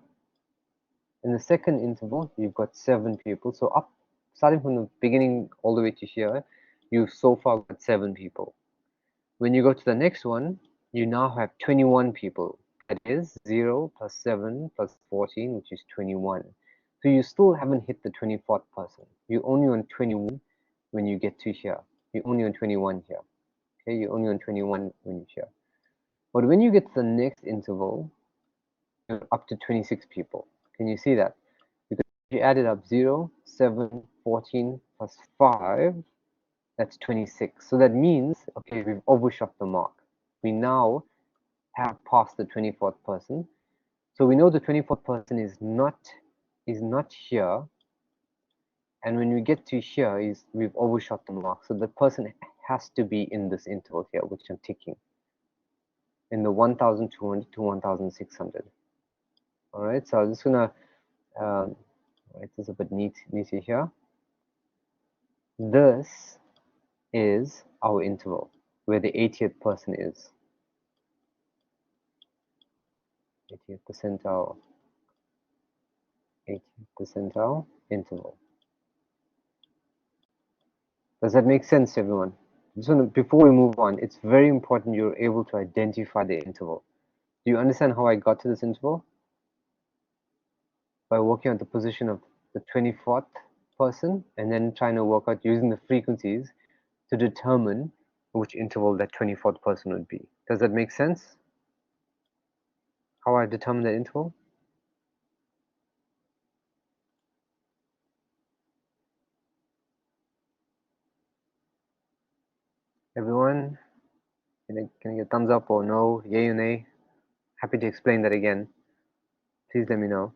In the second interval, you've got 7 people. So up, starting from the beginning all the way to here, you've so far got 7 people. When you go to the next one, you now have 21 people. That is 0 plus 7 plus 14, which is 21. So you still haven't hit the 24th person. You're only on 21 when you get to here. You're only on 21 here. Okay, you're only on 21 when you're here. But when you get to the next interval, up to 26 people. Can you see that? Because if you add it up 0, 7, 14 plus 5, that's 26. So that means, okay, we've overshot the mark. We now have passed the 24th person. So we know the 24th person is not here, and when we get to here, we've overshot the mark. So the person has to be in this interval here, which I'm ticking, in the 1,200 to 1,600. All right, so I'm just gonna write this a bit neater here. This is our interval where the 80th person is. 80th percentile, 80th percentile interval. Does that make sense to everyone? Before we move on, it's very important you're able to identify the interval. Do you understand how I got to this interval? By working out the position of the 24th person and then trying to work out using the frequencies to determine which interval that 24th person would be. Does that make sense? How I determine that interval? Everyone, can I get a thumbs up or no, yay or nay? Happy to explain that again. Please let me know.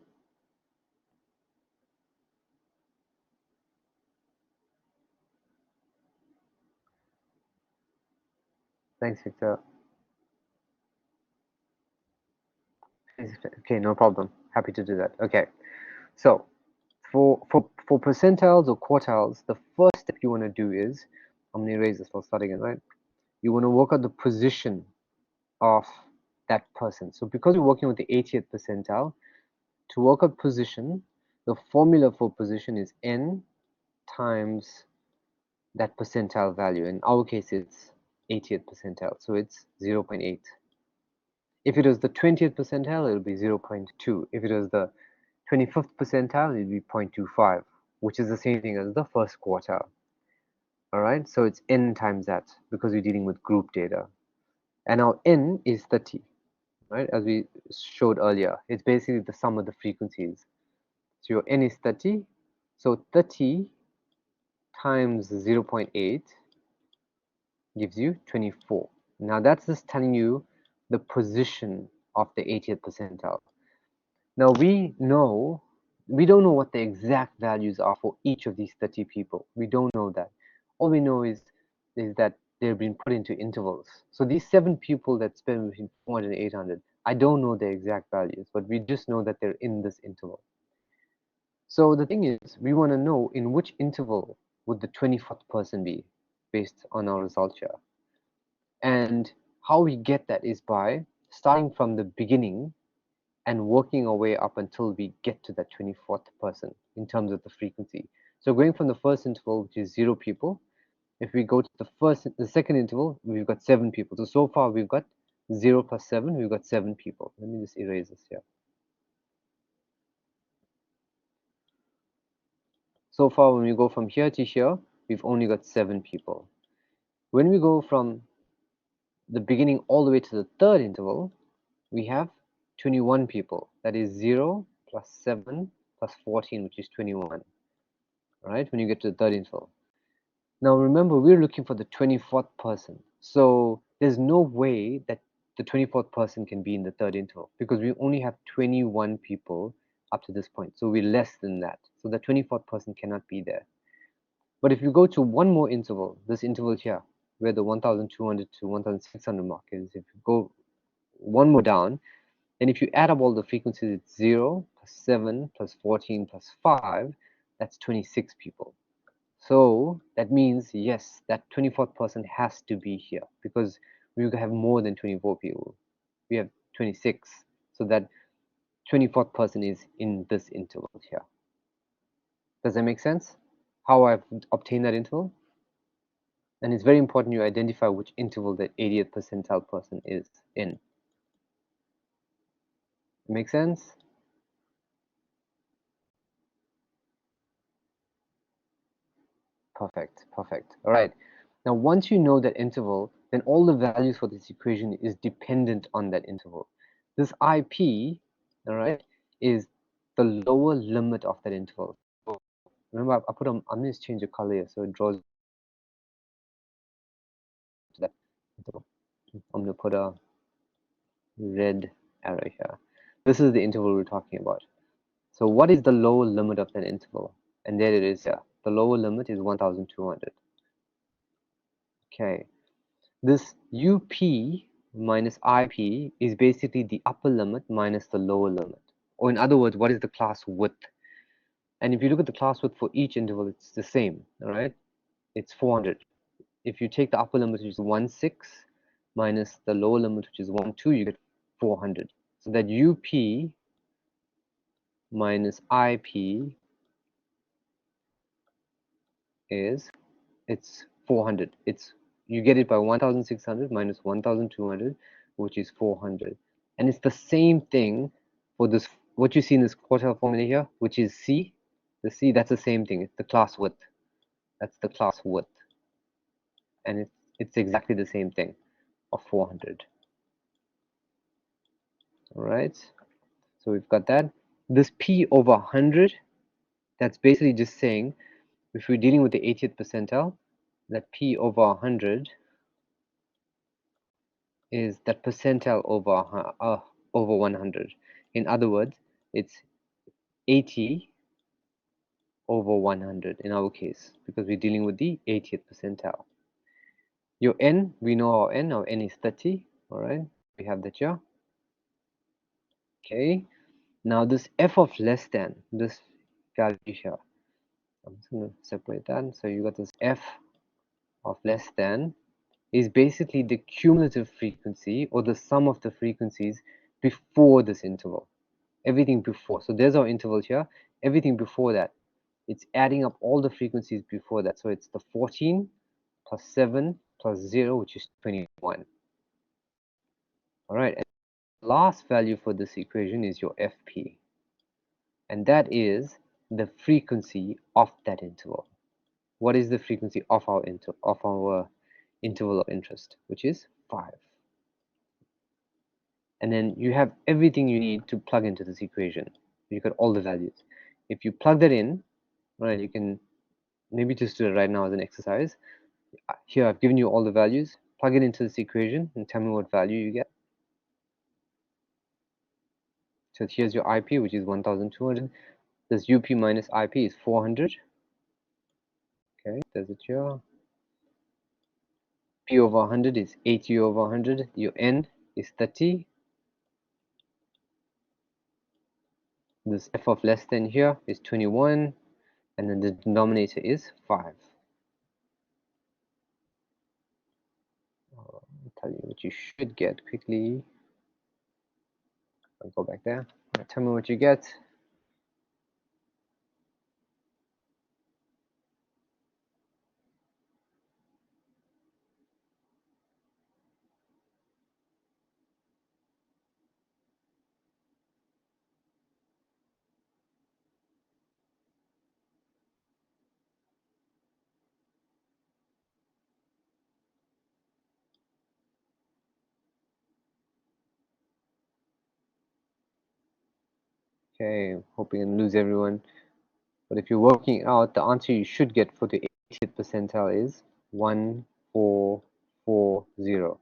Thanks, Victor. Okay, no problem. Happy to do that. Okay, so for percentiles or quartiles, the first step you want to do is, I'm going to erase this, I'll start again, right? You want to work out the position of that person. So because we're working with the 80th percentile, to work out position, the formula for position is n times that percentile value. In our case, it's 80th percentile, so it's 0.8. If it was the 20th percentile, it would be 0.2. If it was the 25th percentile, it would be 0.25, which is the same thing as the first quartile. All right, so it's n times that because we're dealing with group data. And our n is 30, right, as we showed earlier. It's basically the sum of the frequencies. So your n is 30, so 30 times 0.8 gives you 24. Now that's just telling you the position of the 80th percentile. Now we don't know what the exact values are for each of these 30 people. We don't know that. All we know is that they've been put into intervals. So these 7 people that spend between 400 and 800, I don't know their exact values, but we just know that they're in this interval. So the thing is, we want to know in which interval would the 24th person be based on our result here. And how we get that is by starting from the beginning and working our way up until we get to that 24th person in terms of the frequency. So going from the first interval, which is 0 people, if we go to the second interval, we've got 7 people. So far we've got 0 plus 7, we've got 7 people. Let me just erase this here. So far when we go from here to here, we've only got 7 people. When we go from the beginning all the way to the third interval, we have 21 people. That is 0 plus 7 plus 14, which is 21. All right, when you get to the third interval. Now remember, we're looking for the 24th person. So there's no way that the 24th person can be in the third interval because we only have 21 people up to this point. So we're less than that. So the 24th person cannot be there. But if you go to one more interval, this interval here, where the 1,200 to 1,600 mark is, if you go one more down, and if you add up all the frequencies, it's 0 plus 7 plus 14 plus 5, that's 26 people. So that means, yes, that 24th person has to be here because we have more than 24 people. We have 26. So that 24th person is in this interval here. Does that make sense? How I've obtained that interval? And it's very important you identify which interval that 80th percentile person is in. Make sense? Perfect, perfect. All right. Now, once you know that interval, then all the values for this equation is dependent on that interval. This IP all right, is the lower limit of that interval. So remember, I'm going to change the color here so it draws to that interval. I'm going to put a red arrow here. This is the interval we're talking about. So what is the lower limit of that interval? And there it is here. The lower limit is 1200. Okay. This UP minus IP is basically the upper limit minus the lower limit. Or in other words, what is the class width? And if you look at the class width for each interval, it's the same, all right? It's 400. If you take the upper limit, which is 1.6, minus the lower limit, which is 1.2, you get 400. So that UP minus IP is, it's 400. It's, you get it by 1600 minus 1200, which is 400. And it's the same thing for this, what you see in this quartile formula here, which is C. The C, that's the same thing. It's the class width. That's the class width. And it's exactly the same thing of 400. All right. So we've got that. This P over 100, that's basically just saying, if we're dealing with the 80th percentile, that P over 100 is that percentile over 100. In other words, it's 80 over 100 in our case, because we're dealing with the 80th percentile. Your N, we know our N is 30, all right? We have that here. Okay, now this F of less than, this value here, I'm just going to separate that. So you got this F of less than is basically the cumulative frequency or the sum of the frequencies before this interval. Everything before. So there's our interval here. Everything before that, it's adding up all the frequencies before that. So it's the 14 plus 7 plus 0, which is 21. All right. And the last value for this equation is your FP. And that is the frequency of that interval. What is the frequency of our interval of interest, which is 5. And then you have everything you need to plug into this equation. You got all the values. If you plug that in, right, you can maybe just do it right now as an exercise. Here I've given you all the values. Plug it into this equation and tell me what value you get. So here's your IP, which is 1200. This UP minus IP is 400. Okay, there's it here. P over 100 is 80 over 100. Your N is 30. This F of less than here is 21. And then the denominator is 5. I'll tell you what you should get quickly. I'll go back there. Tell me what you get. Okay, hoping I didn't lose everyone. But if you're working out, the answer you should get for the 80th percentile is 1440.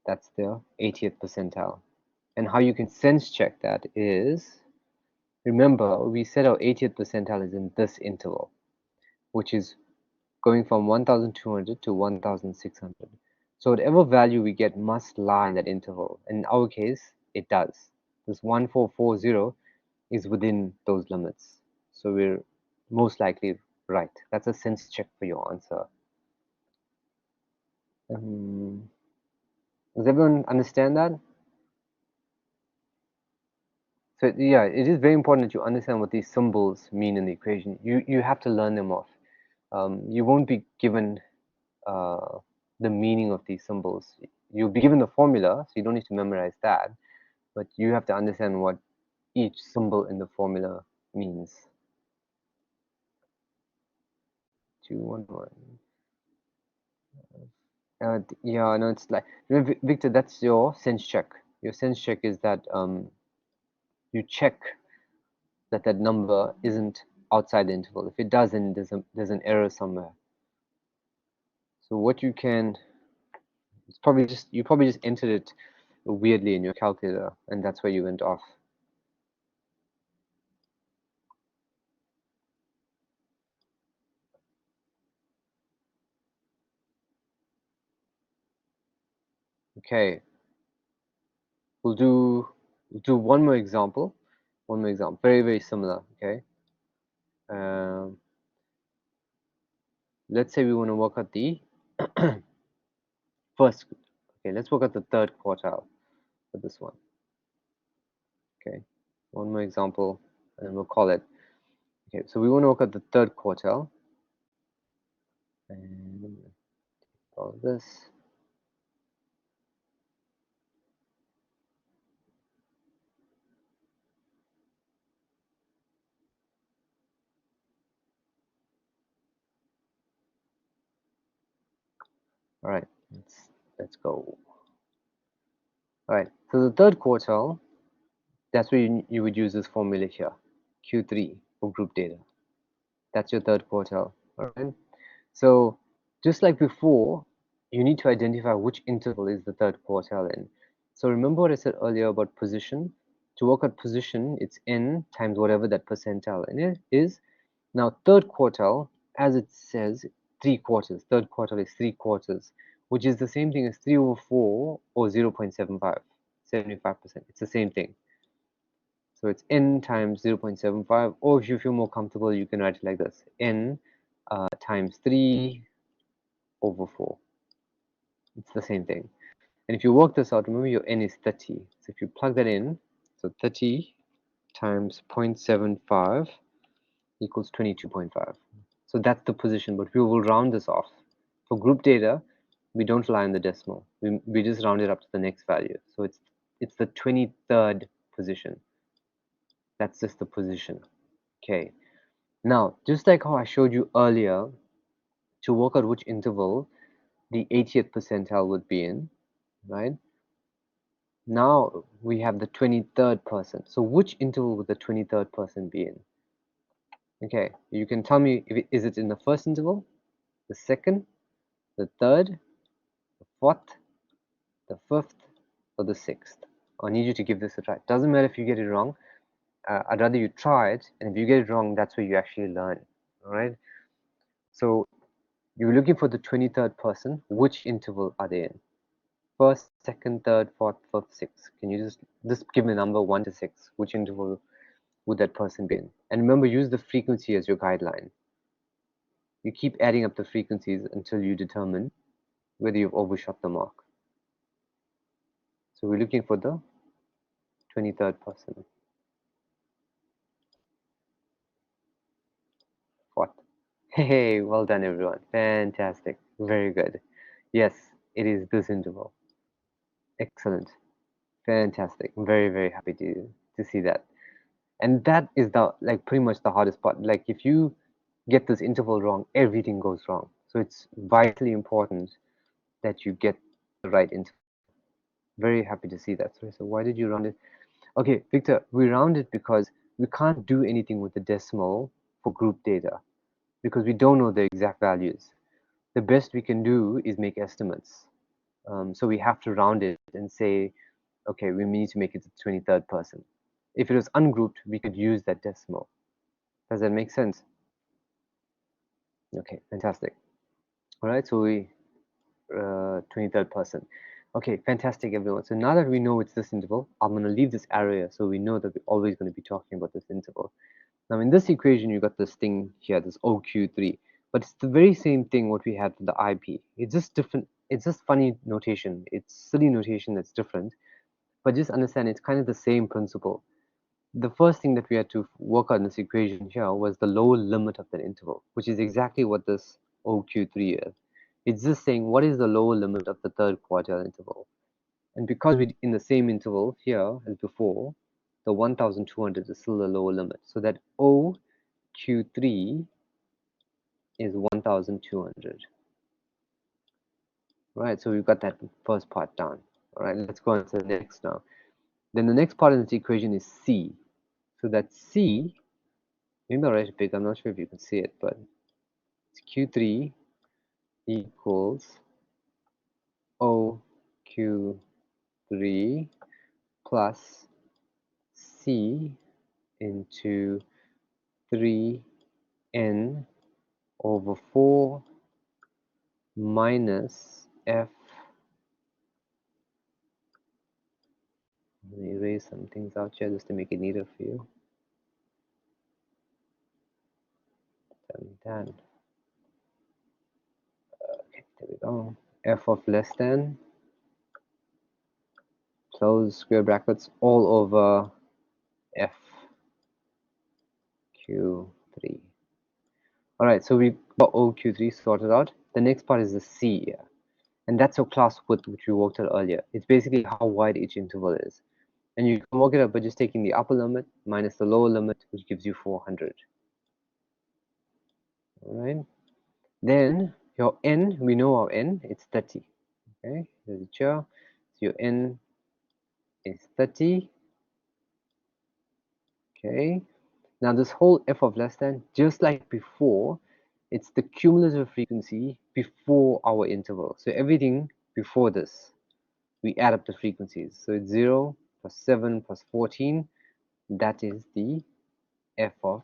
That's the 80th percentile. And how you can sense check that is, remember, we said our 80th percentile is in this interval, which is going from 1200 to 1600. So whatever value we get must lie in that interval. And in our case, it does. This 1440 is within those limits. So we're most likely right. That's a sense check for your answer. Does everyone understand that? So yeah, it is very important that you understand what these symbols mean in the equation. You have to learn them off. You won't be given the meaning of these symbols. You'll be given the formula, so you don't need to memorize that, but you have to understand what each symbol in the formula means. 211. Yeah, no, it's like, Victor, that's your sense check. Your sense check is that you check that that number isn't outside the interval. If it doesn't, there's an error somewhere. So what you can, it's probably just, you probably just entered it weirdly in your calculator, and that's where you went off. Okay, we'll do one more example. One more example, very, very similar, okay? Let's say we want to work out the first, okay, let's work out the third quartile for this one, okay? One more example, and we'll call it, okay, so we want to work out the third quartile, and all this. All right, let's go. All right, so the third quartile, that's where you would use this formula here, Q3 for group data. That's your third quartile. All right. So just like before, you need to identify which interval is the third quartile in. So remember what I said earlier about position? To work out position, it's n times whatever that percentile in it is. Now third quartile, as it says, 3/4. Third quartile is 3/4, which is the same thing as 3/4 or 0.75, 75%. It's the same thing. So it's n times 0.75, or if you feel more comfortable, you can write it like this, n times 3/4. It's the same thing. And if you work this out, remember your n is 30. So if you plug that in, so 30 times 0.75 equals 22.5. So that's the position, but we will round this off. For group data, we don't rely on the decimal. We just round it up to the next value. So it's the 23rd position. That's just the position. Okay. Now, just like how I showed you earlier, to work out which interval the 80th percentile would be in, right? Now we have the 23rd person. So which interval would the 23rd person be in? Okay, you can tell me, if is it in the first interval, the second, the third, the fourth, the fifth, or the sixth? I need you to give this a try. Doesn't matter if you get it wrong. I'd rather you try it, and if you get it wrong, that's where you actually learn. All right. So you're looking for the 23rd person. Which interval are they in? First, second, third, fourth, fifth, sixth. Can you just give me a number 1 to 6? Which interval would that person be in? And remember, use the frequency as your guideline. You keep adding up the frequencies until you determine whether you've overshot the mark. So we're looking for the 23rd person. Fourth. Hey, well done everyone. Fantastic. Very good. Yes, it is this interval. Excellent. Fantastic. I'm very, very happy to see that. And that is the, like, pretty much the hardest part. Like, if you get this interval wrong, everything goes wrong. So it's vitally important that you get the right interval. Very happy to see that. So why did you round it? Okay, Victor, we round it because we can't do anything with the decimal for group data because we don't know the exact values. The best we can do is make estimates. So we have to round it and say, okay, we need to make it the 23rd person. If it was ungrouped, we could use that decimal. Does that make sense? Okay, fantastic. All right, so we 23rd person. Okay, fantastic, everyone. So now that we know it's this interval, I'm going to leave this area so we know that we're always going to be talking about this interval. Now, in this equation, you got this thing here, this OQ3, but it's the very same thing what we had for the IP. It's just different. It's just funny notation. It's silly notation that's different, but just understand it's kind of the same principle. The first thing that we had to work out in this equation here was the lower limit of that interval, which is exactly what this OQ3 is. It's just saying what is the lower limit of the third quartile interval. And because we're in the same interval here as before, the 1200 is still the lower limit. So that OQ3 is 1200. Right, so we've got that first part down. All right, let's go on to the next now. Then the next part of this equation is C. So that C, maybe I'll write it big, I'm not sure if you can see it, but it's Q3 equals OQ3 plus C into 3N over 4 minus F. Let me erase some things out here just to make it neater for you. Done. Okay, there we go. F of less than, close square brackets, all over F Q3. All right, so we got OQ3 sorted out. The next part is the C here. And that's your class width, which we worked out earlier. It's basically how wide each interval is. And you can work it out by just taking the upper limit minus the lower limit, which gives you 400. All right. Then your n, we know our n, it's 30. Okay, there's a chair. So your n is 30. Okay. Now this whole f of less than, just like before, it's the cumulative frequency before our interval. So everything before this, we add up the frequencies. So it's 0 plus 7 plus 14. That is the f of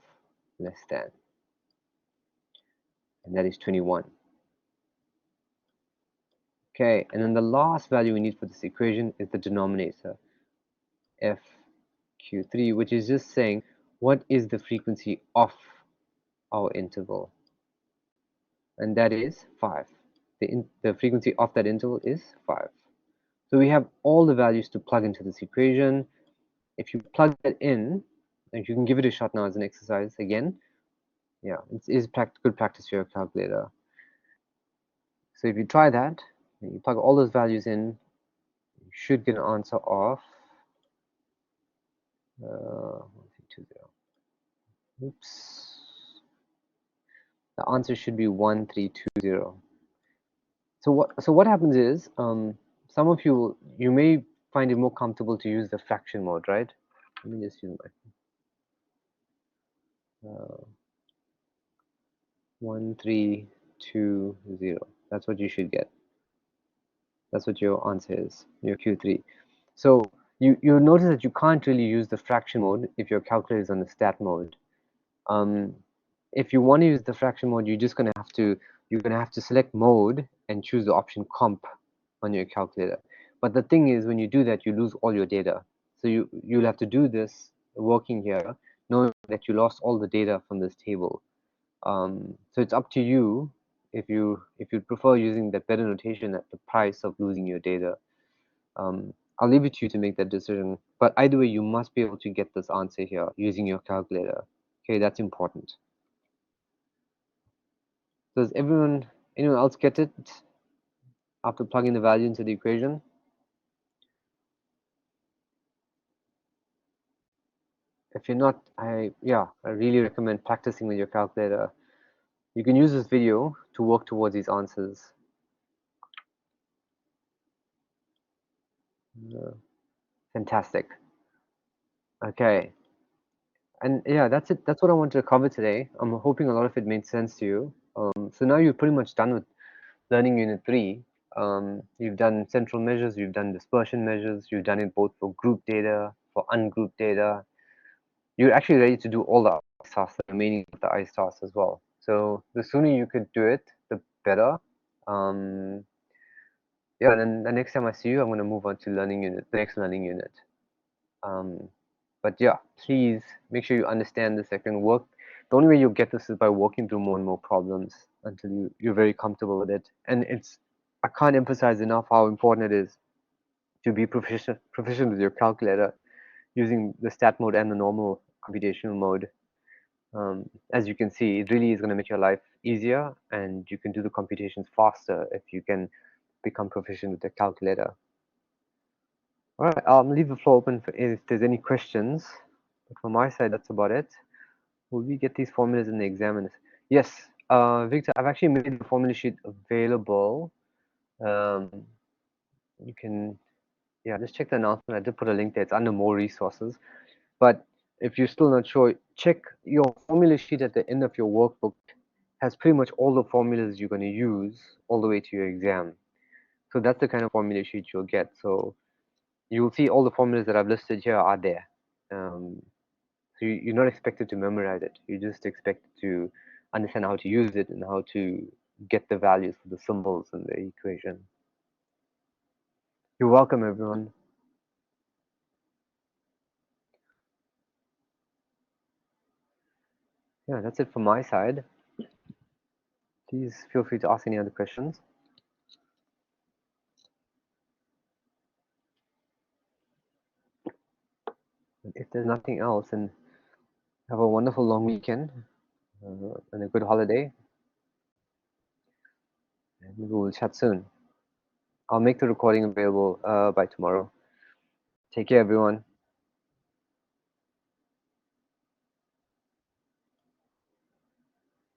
less than. And that is 21. Okay, and then the last value we need for this equation is the denominator, fq3, which is just saying what is the frequency of our interval. And that is 5. The frequency of that interval is 5. So we have all the values to plug into this equation. If you plug that in, and you can give it a shot now as an exercise again. Yeah, it is good practice for your calculator. So if you try that, and you plug all those values in, you should get an answer of 1320. Oops. The answer should be 1320. So what happens is, some of you may find it more comfortable to use the fraction mode, right? Let me just use my 1320. That's what you should get. That's what your answer is, your Q3. So you'll notice that you can't really use the fraction mode if your calculator is on the stat mode. If you want to use the fraction mode, you're gonna have to select mode and choose the option comp on your calculator. But the thing is, when you do that, you lose all your data. So you'll have to do this working here, knowing that you lost all the data from this table. So it's up to you if you prefer using that better notation at the price of losing your data. I'll leave it to you to make that decision. But either way, you must be able to get this answer here using your calculator. Okay, that's important. Does anyone else get it after plugging the value into the equation? If you're not, I really recommend practicing with your calculator. You can use this video to work towards these answers. Fantastic. Okay. And yeah, that's it. That's what I wanted to cover today. I'm hoping a lot of it made sense to you. So now you're pretty much done with learning unit 3. You've done central measures, you've done dispersion measures, you've done it both for group data, for ungrouped data. You're actually ready to do all the ICE tasks, the remaining of the ICE tasks as well. So the sooner you could do it, the better. Yeah, and then the next time I see you, I'm going to move on to the next learning unit. But yeah, please make sure you understand this second work. The only way you'll get this is by working through more and more problems until you're very comfortable with it. And I can't emphasize enough how important it is to be proficient with your calculator using the stat mode and the normal computational mode. As you can see, it really is going to make your life easier, and you can do the computations faster if you can become proficient with the calculator. All right, I'll leave the floor open for if there's any questions. But from my side, that's about it. Will we get these formulas in the exam? Yes, Victor, I've actually made the formula sheet available. You can, just check the announcement. I did put a link there. It's under more resources. But If you're still not sure, check your formula sheet at the end of your workbook. Has pretty much all the formulas you're going to use all the way to your exam. So that's the kind of formula sheet you'll get. So you'll see all the formulas that I've listed here are there. So you're not expected to memorize it. You're just expected to understand how to use it and how to get the values for the symbols in the equation. You're welcome, everyone. Yeah, that's it from my side. Please feel free to ask any other questions. If there's nothing else, then have a wonderful long weekend and a good holiday. And we will chat soon. I'll make the recording available by tomorrow. Take care, everyone.